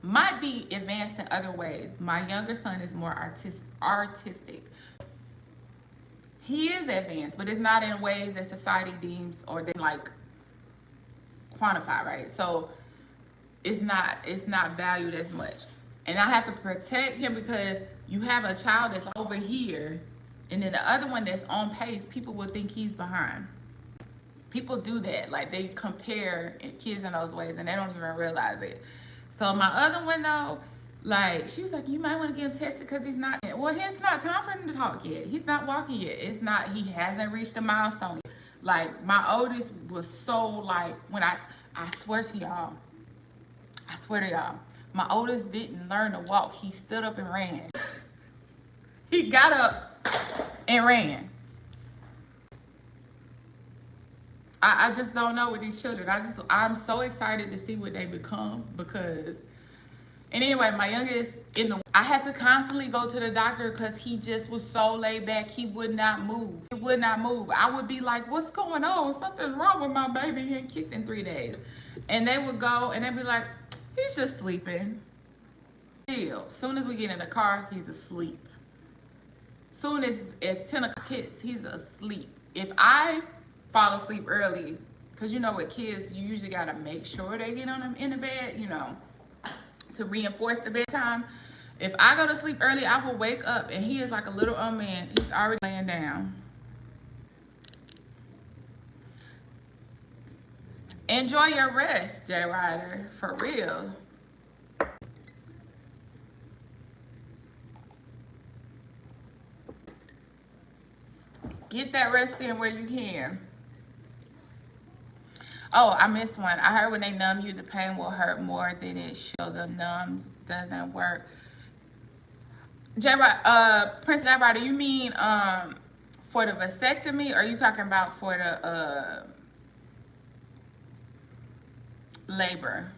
might be advanced in other ways. My younger son is more artistic. He is advanced, but it's not in ways that society deems or they like quantify, right? So it's not valued as much. And I have to protect him because you have a child that's over here and then the other one that's on pace, people will think he's behind. People do that. Like they compare kids in those ways and they don't even realize it. So my other one though, like she was like, you might want to get him tested because he's not, well, it's not time for him to talk yet. He's not walking yet. He hasn't reached a milestone yet. Like my oldest was so like, when I swear to y'all, my oldest didn't learn to walk. He stood up and ran. He got up and ran. I just don't know with these children. I'm so excited to see what they become because, and anyway, my youngest, I had to constantly go to the doctor because he just was so laid back. He would not move. I would be like, what's going on? Something's wrong with my baby. He ain't kicked in 3 days. And they would go and they'd be like, he's just sleeping. As soon as we get in the car, he's asleep. Soon as 10 o'clock hits, he's asleep. If I fall asleep early, because you know with kids, you usually got to make sure they get on them in the bed, you know, to reinforce the bedtime. If I go to sleep early, I will wake up and he is like a little old man. He's already laying down. Enjoy your rest, J Ryder, for real. Get that rest in where you can. Oh, I missed one. I heard when they numb you, the pain will hurt more than it should. The numb doesn't work. Prince J Ryder, you mean for the vasectomy, or are you talking about for the labor?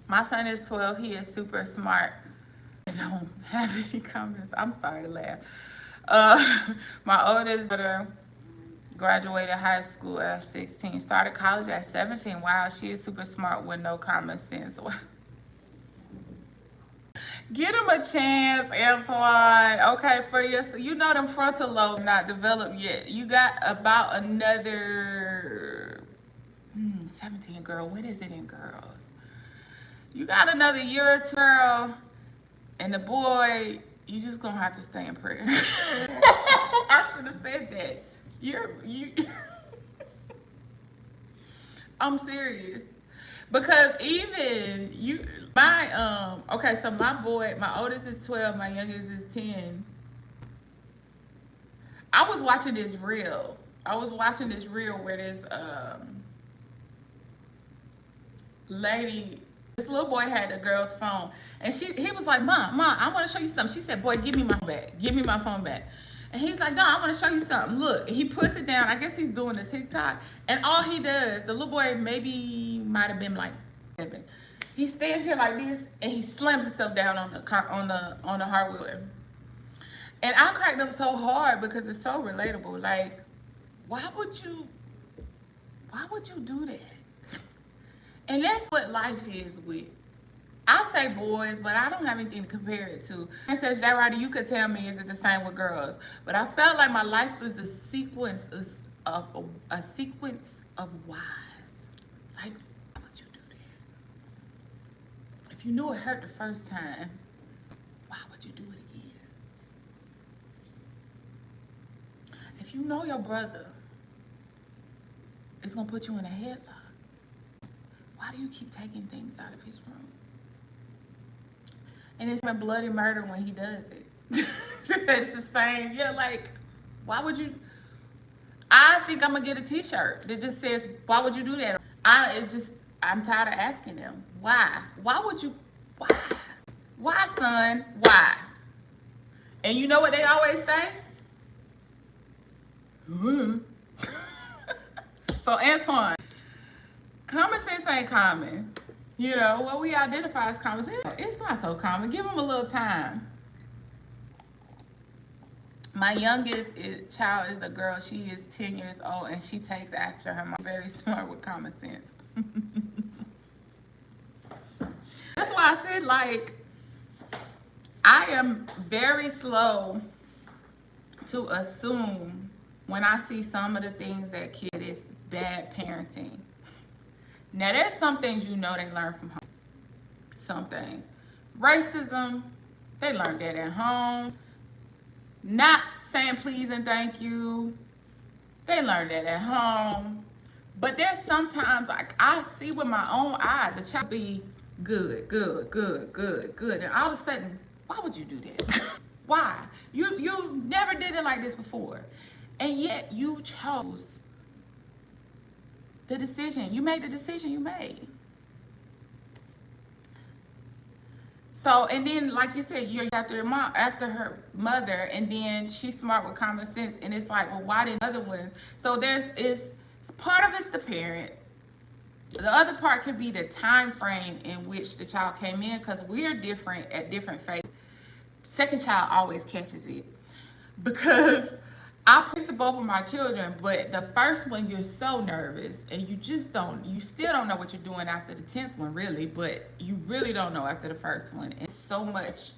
My son is 12. He is super smart. I don't have any comments. I'm sorry to laugh. My oldest daughter graduated high school at 16. Started college at 17. Wow, she is super smart with no common sense. Get him a chance, Antoine. Okay, for you know them frontal lobe not developed yet. You got about another 17, girl. When is it in girls? You got another year or two, girl. And the boy, you just gonna have to stay in prayer. I should have said that. You. I'm serious. Because even you, okay, so my oldest is 12, my youngest is 10. I was watching this reel where this lady, this little boy had the girl's phone, and he was like, Mom, I want to show you something. She said, boy, give me my phone back. Give me my phone back. And he's like, no, I want to show you something. Look, and he puts it down. I guess he's doing the TikTok. And all he does, the little boy might have been like 7. He stands here like this, and he slams himself down on the hardwood. And I cracked up so hard because it's so relatable. Like, why would you do that? And that's what life is with. I say boys, but I don't have anything to compare it to. And says, J Ryder, you could tell me, is it the same with girls? But I felt like my life was a sequence of whys. Like, why would you do that? If you knew it hurt the first time, why would you do it again? If you know your brother is gonna put you in a headlock, why do you keep taking things out of his room? And it's a bloody murder when he does it. It's the same. Yeah, like, why would you? I think I'm gonna get a T-shirt that just says, "Why would you do that?" I'm tired of asking them. Why? Why would you? Why? Why, son? Why? And you know what they always say? So, Antoine, common sense ain't common. You know, what we identify as common sense, it's not so common. Give them a little time. My youngest child is a girl. She is 10 years old, and she takes after her mom. Very smart with common sense. That's why I said, like, I am very slow to assume when I see some of the things that kid is bad parenting. Now, there's some things you know they learn from home. Some things. Racism, they learned that at home. Not saying please and thank you, they learned that at home. But there's sometimes, like, I see with my own eyes a child be good, and all of a sudden, why would you do that? Why? You never did it like this before, and yet you chose the decision. You made the decision you made. So, and then, like you said, you're after her mom, after her mother, and then she's smart with common sense, and it's like, well, why didn't other ones? So it's part of it's the parent. The other part could be the time frame in which the child came in, because we're different at different phases. Second child always catches it, because I put it to both of my children, but the first one, you're so nervous, and you still don't know what you're doing after the 10th one, really, but you really don't know after the first one. And so much,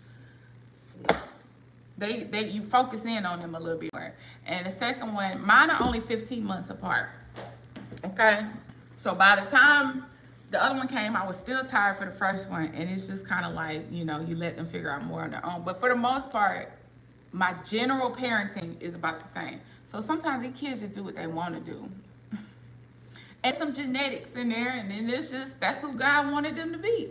you focus in on them a little bit more. And the second one, mine are only 15 months apart, okay? So by the time the other one came, I was still tired for the first one, and it's just kind of like, you know, you let them figure out more on their own. But for the most part, my general parenting is about the same. So sometimes these kids just do what they want to do. And some genetics in there, and then it's just, that's who God wanted them to be.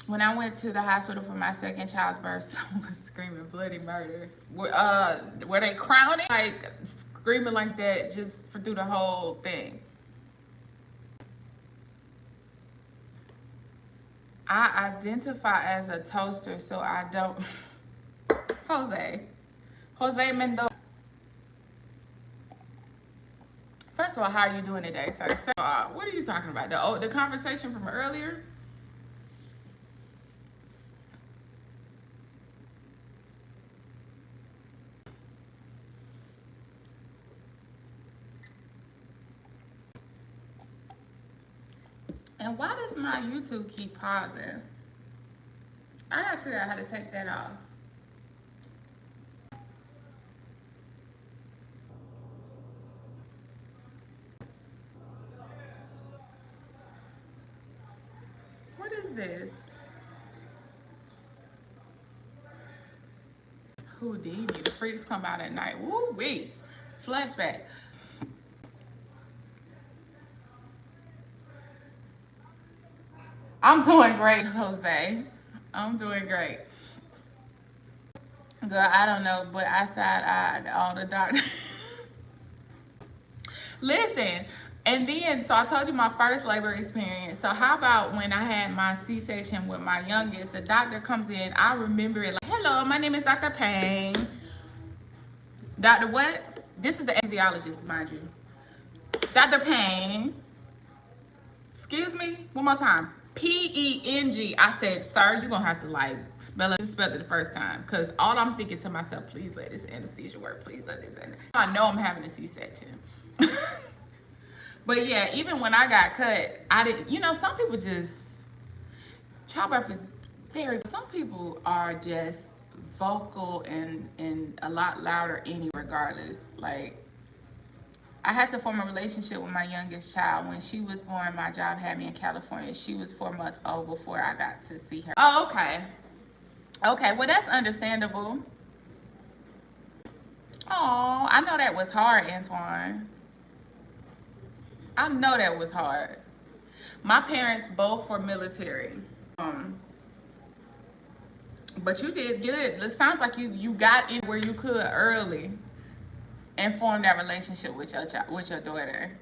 When I went to the hospital for my second child's birth, someone was screaming bloody murder. Were they crowning? Like, screaming like that just through the whole thing. I identify as a toaster, so I don't. Jose Mendoza. First of all, how are you doing today, sir? So, what are you talking about? The conversation from earlier? And why does my YouTube keep pausing? I gotta figure out how to take that off. What is this? Houdini. The freaks come out at night. Woo wee. Flashback. I'm doing great, Jose. I'm doing great. Girl, I don't know, but I side-eyed all the doctors. Listen, and then, so I told you my first labor experience. So how about when I had my C-section with my youngest, the doctor comes in, I remember it like, hello, my name is Dr. Payne. Dr. what? This is the anesthesiologist, mind you. Dr. Payne. Excuse me, one more time. Peng. I said, sir, you're gonna have to like spell it the first time, because all I'm thinking to myself, please let this anesthesia work, please let this anesthesia. I know I'm having a C-section. But yeah, even when I got cut, I didn't, you know, some people just, childbirth is some people are just vocal and a lot louder regardless. Like, I had to form a relationship with my youngest child. When she was born, my job had me in California. She was 4 months old before I got to see her. Oh, okay. Okay, well, that's understandable. Oh, I know that was hard, Antoine. I know that was hard. My parents both were military. But you did good. It sounds like you got in where you could early and form that relationship with your daughter.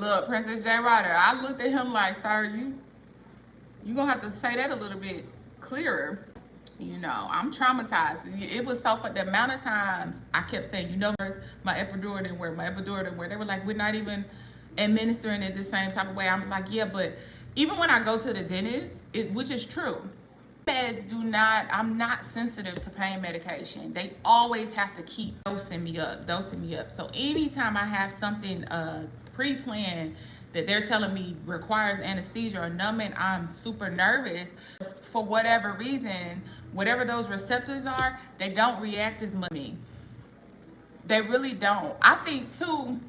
Look, Princess J. Ryder, I looked at him like, sir, you gonna have to say that a little bit clearer. You know, I'm traumatized. It was so fun. The amount of times I kept saying, you know, my epidural didn't work, my epidural didn't work. They were like, we're not even administering it the same type of way. I was like, yeah, but even when I go to the dentist, which is true, meds do not, I'm not sensitive to pain medication. They always have to keep dosing me up. So anytime I have something pre-planned that they're telling me requires anesthesia or numbing, I'm super nervous. For whatever reason, whatever those receptors are, they don't react as much to me. They really don't. I think too,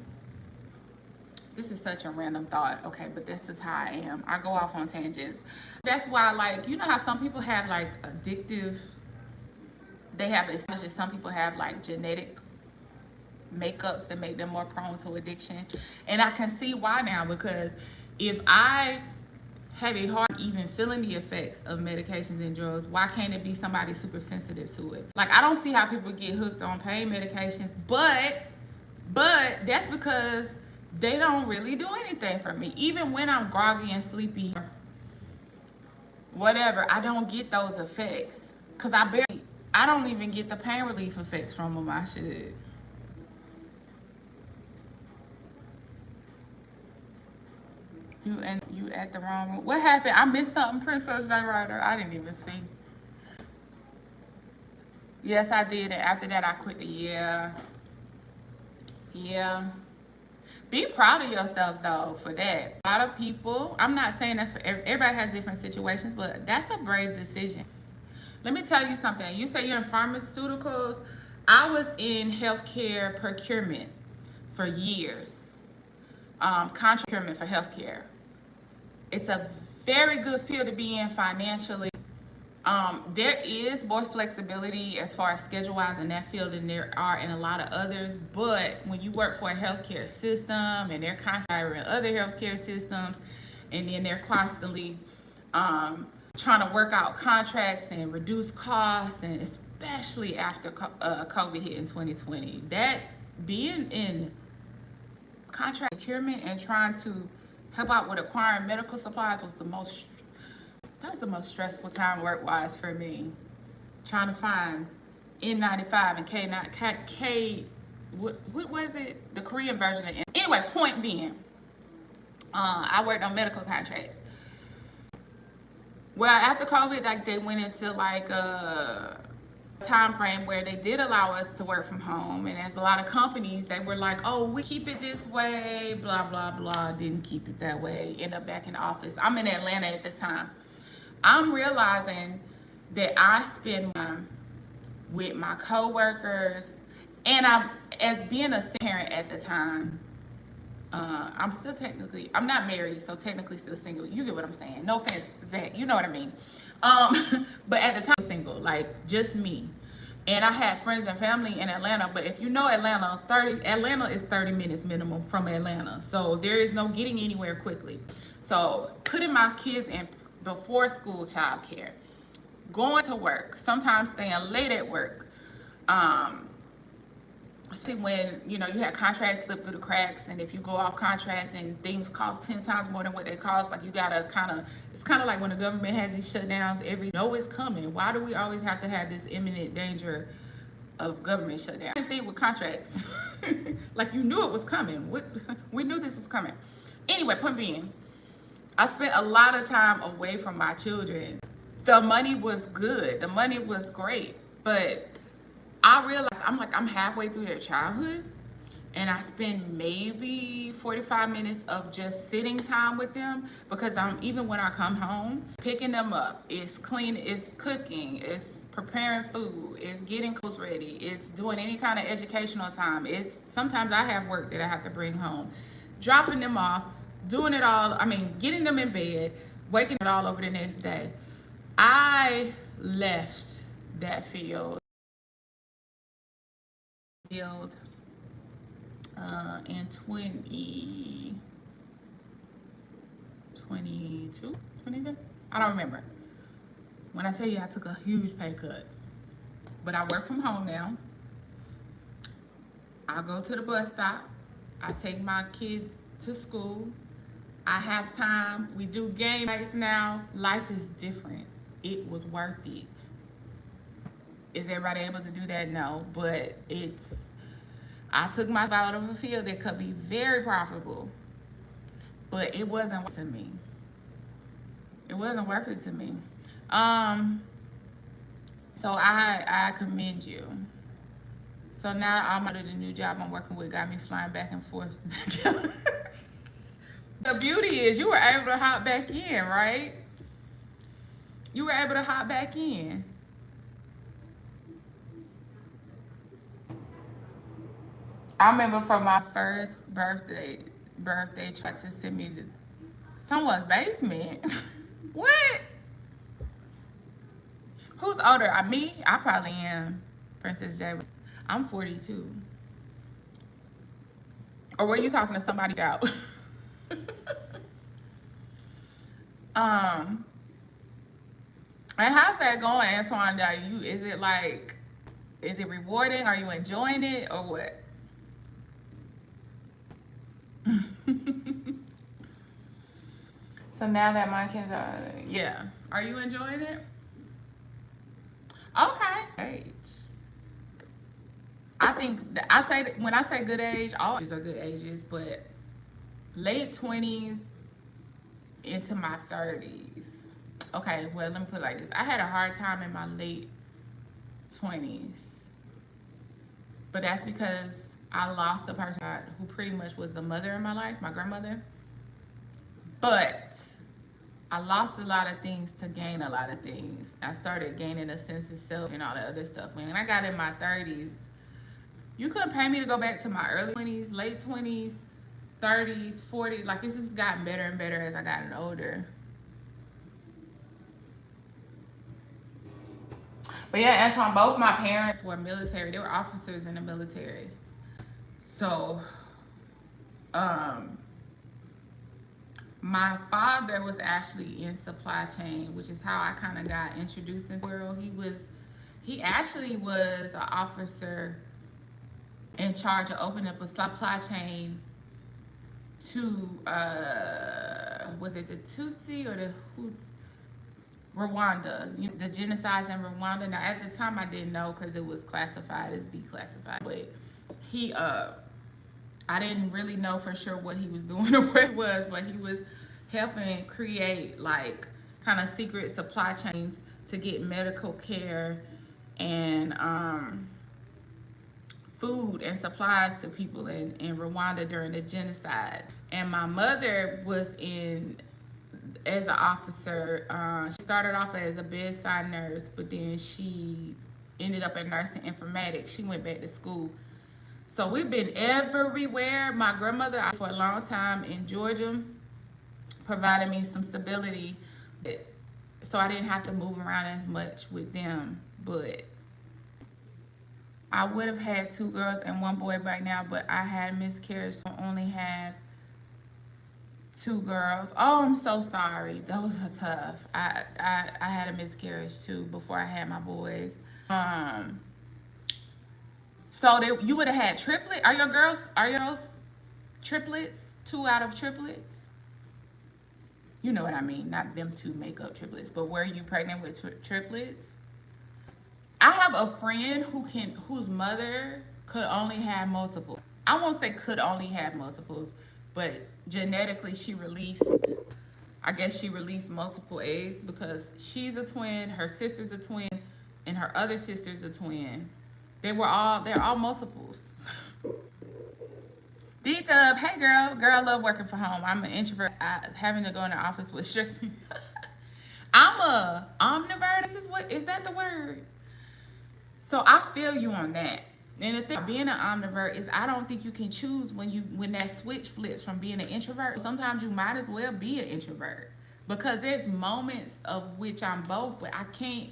this is such a random thought, okay, but this is how I am. I go off on tangents. That's why, like, you know how some people have like addictive, they have, especially some people have like genetic makeups that make them more prone to addiction. And I can see why now, because if I have a hard even feeling the effects of medications and drugs, why can't it be somebody super sensitive to it? Like, I don't see how people get hooked on pain medications, but that's because they don't really do anything for me. Even when I'm groggy and sleepy, whatever, I don't get those effects. Because I don't even get the pain relief effects from them. I should. You at the wrong room. What happened? I missed something, Princess J. Ryder. I didn't even see. Yes, I did. And after that, I quit. Yeah. Be proud of yourself, though, for that. A lot of people, I'm not saying that's for everybody has different situations, but that's a brave decision. Let me tell you something. You say you're in pharmaceuticals. I was in healthcare procurement for years. Contract procurement for healthcare. It's a very good field to be in financially. There is more flexibility as far as schedule-wise in that field than there are in a lot of others. But when you work for a healthcare system and they're constantly hiring other healthcare systems, and then they're constantly trying to work out contracts and reduce costs, and especially after COVID hit in 2020, that being in contract procurement and trying to help out with acquiring medical supplies was the most stressful time work-wise for me. Trying to find N95 and K, what was it? The Korean version of N. Anyway, point being, I worked on medical contracts. Well, after COVID, like, they went into like a time frame where they did allow us to work from home, and as a lot of companies, they were like, oh, we keep it this way, blah blah blah. Didn't keep it that way. End up back in the office. I'm in Atlanta at the time. I'm realizing that I spend time with my coworkers, and as being a parent at the time, I'm not married, so technically still single. You get what I'm saying. No offense, Zach, you know what I mean. But at the time, I was single, like just me. And I had friends and family in Atlanta, but if you know Atlanta is 30 minutes minimum from Atlanta. So there is no getting anywhere quickly. So putting my kids in before school childcare, going to work, sometimes staying late at work, especially when you had contracts slip through the cracks, and if you go off contract and things cost 10 times more than what they cost, like, you gotta it's kind of like when the government has these shutdowns, know it's coming. Why do we always have to have this imminent danger of government shutdown? Same thing with contracts. Like, you knew it was coming. We knew this was coming. Anyway, point being, I spent a lot of time away from my children. The money was good. The money was great. But I realized I'm halfway through their childhood, and I spend maybe 45 minutes of just sitting time with them, because even when I come home, picking them up, it's clean, it's cooking, it's preparing food, it's getting clothes ready, it's doing any kind of educational time. Sometimes I have work that I have to bring home, dropping them off, doing it all, getting them in bed, waking it all over the next day. I left that field in 2022, 23? I don't remember. When I tell you I took a huge pay cut. But I work from home now. I go to the bus stop. I take my kids to school. I have time. We do game nights now. Life is different. It was worth it. Is everybody able to do that? No, but I took myself out of a field that could be very profitable, but it wasn't worth it to me. It wasn't worth it to me. Um, so I commend you. So now I'm out of the new job I'm working with, got me flying back and forth. The beauty is you were able to hop back in, right? You were able to hop back in. I remember for my first birthday tried to send me to someone's basement. What? Who's older? Me? I probably am. Princess J. I'm 42. Or were you talking to somebody out? um, and how's that going, Antoine? Is it rewarding? Are you enjoying it or what? So now that my kids are, yeah. Are you enjoying it? Okay. Age. I think when I say good age, all ages are good ages, but late 20s into my 30s. Okay, well, let me put it like this. I had a hard time in my late 20s, but that's because I lost the person who pretty much was the mother in my life, my grandmother. But I lost a lot of things to gain a lot of things. I started gaining a sense of self and all the other stuff. When I got in my 30s, you couldn't pay me to go back to my early 20s, late 20s, 30s, 40s. Like, this has gotten better and better as I gotten older. But yeah, Antoine, both my parents were military. They were officers in the military. So, my father was actually in supply chain, which is how I kind of got introduced into the world. He actually was an officer in charge of opening up a supply chain to, was it the Tutsi or the Huts? Rwanda, the genocides in Rwanda. Now, at the time, I didn't know because it was classified as declassified. But I didn't really know for sure what he was doing or where it was, but he was helping create like kind of secret supply chains to get medical care and food and supplies to people in Rwanda during the genocide. And my mother was as an officer. She started off as a bedside nurse, but then she ended up in nursing informatics. She went back to school. So we've been everywhere. My grandmother, for a long time in Georgia, provided me some stability, so I didn't have to move around as much with them. But I would have had 2 girls and 1 boy right now, but I had miscarriage, so I only have 2 girls. Oh, I'm so sorry. Those are tough. I had a miscarriage too before I had my boys. So you would have had triplet. Are your girls triplets? 2 out of triplets? You know what I mean. Not them 2 makeup triplets, but were you pregnant with triplets? I have a friend whose mother could only have multiple. I won't say could only have multiples, but genetically I guess she released multiple eggs because she's a twin, her sister's a twin, and her other sister's a twin. They're all multiples. D-Dub, hey girl. Girl, I love working from home. I'm an introvert. Having to go in the office would stress me. I'm a omnivore. Is that the word? So I feel you on that. And the thing about being an omnivore is I don't think you can choose when that switch flips from being an introvert. Sometimes you might as well be an introvert because there's moments of which I'm both, but I can't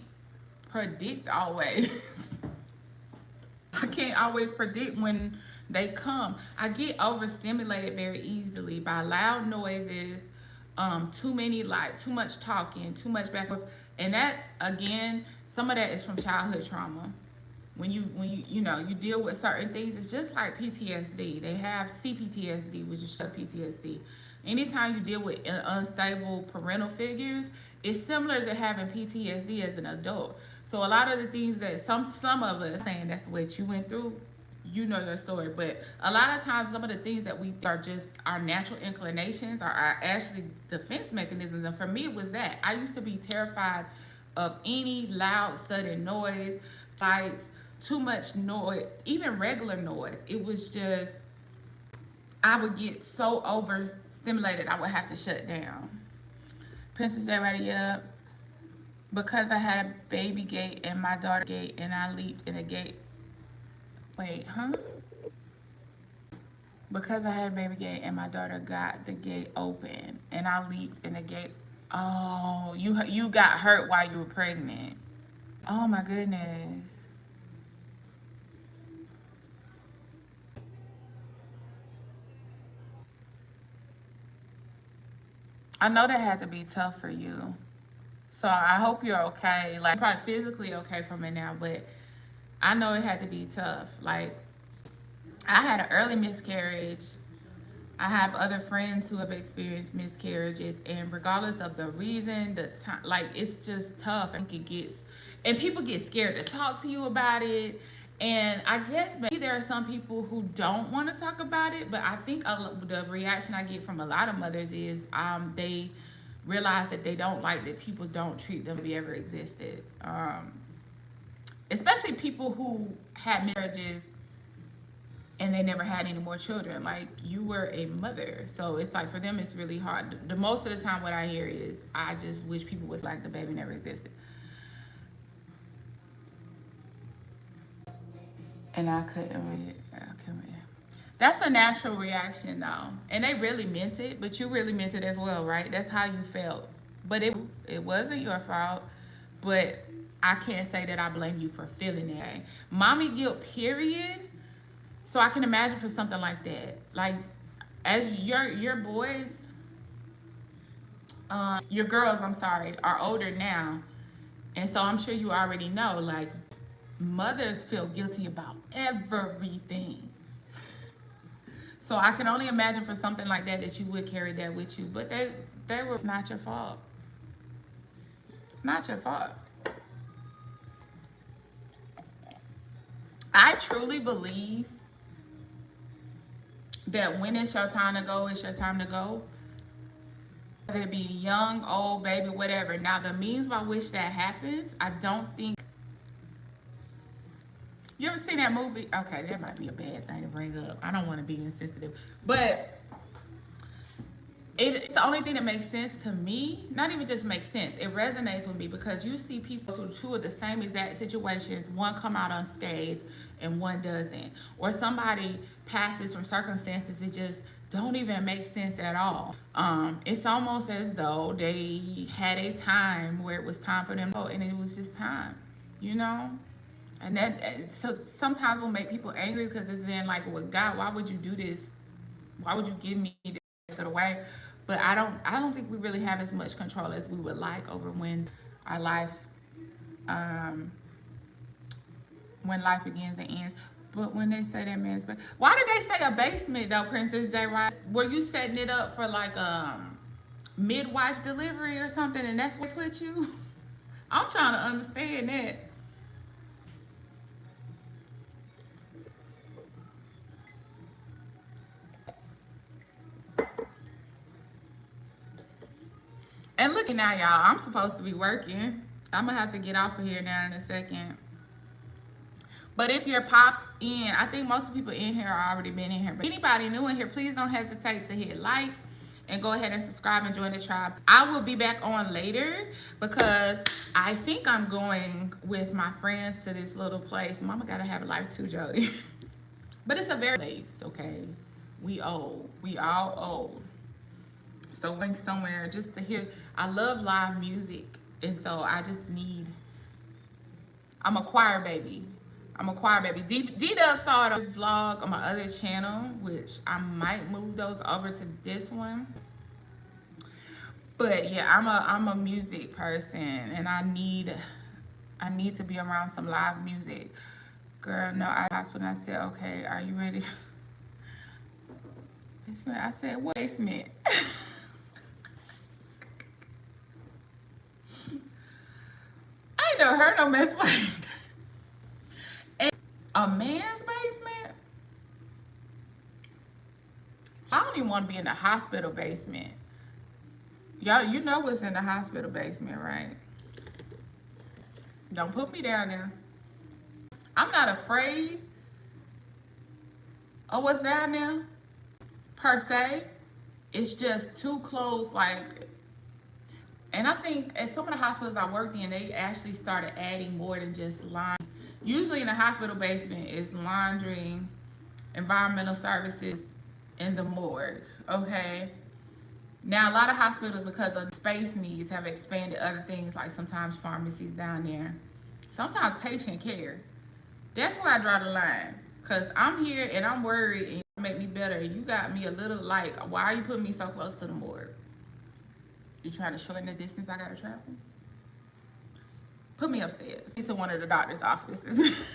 predict always. I can't always predict when they come. I get overstimulated very easily by loud noises, too many lights, too much talking, too much back and forth. And that, again, some of that is from childhood trauma. when you deal with certain things, it's just like PTSD. They have CPTSD, which is PTSD. Anytime you deal with unstable parental figures, it's similar to having PTSD as an adult. So a lot of the things that some of us saying that's what you went through, you know your story. But a lot of times, some of the things that we think are just our natural inclinations are actually defense mechanisms. And for me, it was that I used to be terrified of any loud, sudden noise, fights, too much noise, even regular noise. It was just I would get so overstimulated, I would have to shut down. Princess J ready up. Because I had a baby gate and my daughter gate and I leaped in the gate. Wait, huh? Because I had a baby gate and my daughter got the gate open and I leaped in the gate. Oh, you got hurt while you were pregnant. Oh my goodness. I know that had to be tough for you. So I hope you're okay. Like probably physically okay from it now, but I know it had to be tough. Like I had an early miscarriage. I have other friends who have experienced miscarriages, and regardless of the reason, the time, like it's just tough. And it gets, and people get scared to talk to you about it. And I guess maybe there are some people who don't want to talk about it, but I think the reaction I get from a lot of mothers is they realize that they don't like that people don't treat them if they ever existed. Especially people who had marriages and they never had any more children. Like you were a mother, so it's like for them it's really hard. The most of the time, what I hear is, I just wish people was like the baby never existed, and I couldn't read it. I couldn't read it. That's a natural reaction, though, and they really meant it. But you really meant it as well, right? That's how you felt. But it wasn't your fault. But I can't say that I blame you for feeling it. Mommy guilt, period. So I can imagine for something like that. Like as your boys, your girls, I'm sorry, are older now, and so I'm sure you already know. Like mothers feel guilty about everything. So I can only imagine for something like that that you would carry that with you. But they were not your fault. It's not your fault. I truly believe that when it's your time to go, it's your time to go. Whether it be young, old, baby, whatever. Now, the means by which that happens, I don't think. You ever seen that movie? Okay, that might be a bad thing to bring up. I don't want to be insensitive. But it's the only thing that makes sense to me. Not even just makes sense. It resonates with me because you see people through two of the same exact situations. One come out unscathed and one doesn't. Or somebody passes from circumstances that just don't even make sense at all. It's almost as though they had a time where it was time for them to go, and it was just time, you know? And that so sometimes will make people angry because it's then like, well, God, why would you do this? Why would you give me this? Take it away? But I don't think we really have as much control as we would like over um, when life begins and ends. But when they say that man's basement, why did they say a basement though, Princess J. Rice? Were you setting it up for like midwife delivery or something, and that's what put you? I'm trying to understand that. And look at now, y'all. I'm supposed to be working. I'm gonna have to get off of here now in a second. But if you're pop in, I think most people in here are already been in here. But anybody new in here, please don't hesitate to hit like and go ahead and subscribe and join the tribe. I will be back on later because I think I'm going with my friends to this little place. Mama gotta have a life too, Jody. But it's a very place, okay? We old. We all old. So going somewhere just to hear. I love live music, and so I just need. I'm a choir baby. I'm a choir baby. D-Dub saw the vlog on my other channel, which I might move those over to this one. But yeah, I'm a music person, and I need to be around some live music. Girl, no, I hospital. I said, okay, are you ready? I said, what basement? I ain't never heard no mess like that. A man's basement? I don't even want to be in the hospital basement. Y'all, you know what's in the hospital basement, right? Don't put me down there. I'm not afraid of what's down there, per se. It's just too close, like, and I think at some of the hospitals I worked in, they actually started adding more than just laundry. Usually in the hospital basement is laundry, environmental services, and the morgue, okay? Now, a lot of hospitals, because of space needs, have expanded other things, like sometimes pharmacies down there. Sometimes patient care. That's where I draw the line. Because I'm here and I'm worried and you make me better. You got me a little like, why are you putting me so close to the morgue? You trying to shorten the distance I got to travel? Put me upstairs into one of the doctor's offices.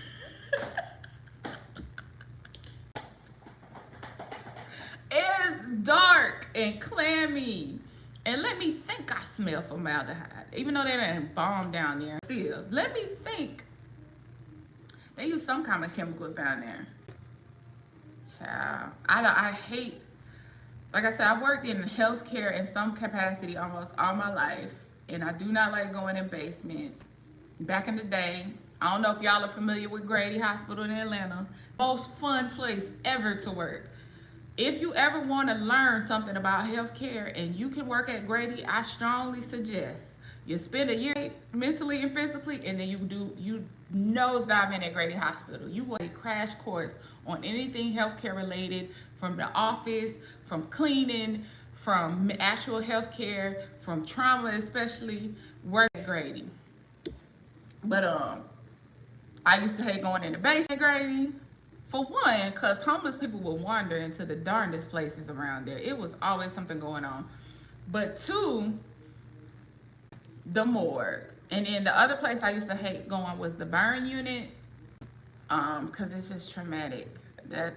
It's dark and clammy. And let me think I smell formaldehyde. Even though they didn't bomb down there. Still, let me think. They use some kind of chemicals down there. Child. I hate, like I said, I've worked in healthcare in some capacity almost all my life. And I do not like going in basements. Back in the day, I don't know if y'all are familiar with Grady Hospital in Atlanta. Most fun place ever to work. If you ever want to learn something about healthcare and you can work at Grady, I strongly suggest you spend a year mentally and physically, and then you nosedive in at Grady Hospital. You will a crash course on anything healthcare related, from the office, from cleaning, from actual healthcare, from trauma especially. Work at Grady. But I used to hate going in the basement, Grady. For one, because homeless people would wander into the darndest places around there. It was always something going on. But two, the morgue. And then the other place I used to hate going was the burn unit, because it's just traumatic. It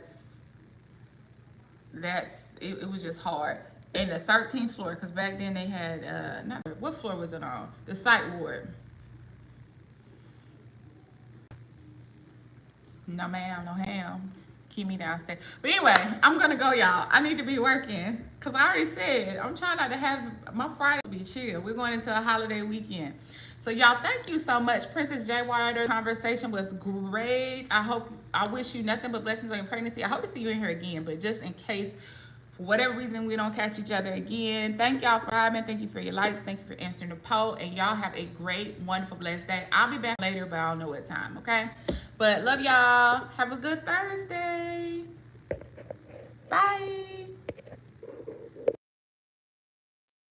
was just hard. And the 13th floor, because back then they had, what floor was it on? The psych ward. No ma'am, no ham. Keep me downstairs. But anyway, I'm gonna go, y'all. I need to be working. Cause I already said I'm trying not to have my Friday be chill. We're going into a holiday weekend. So y'all, thank you so much. Princess J. Water, conversation was great. I wish you nothing but blessings on your pregnancy. I hope to see you in here again, but just in case, for whatever reason, we don't catch each other again. Thank y'all for having. Thank you for your likes. Thank you for answering the poll. And y'all have a great, wonderful, blessed day. I'll be back later, but I don't know what time, okay? But love y'all. Have a good Thursday. Bye.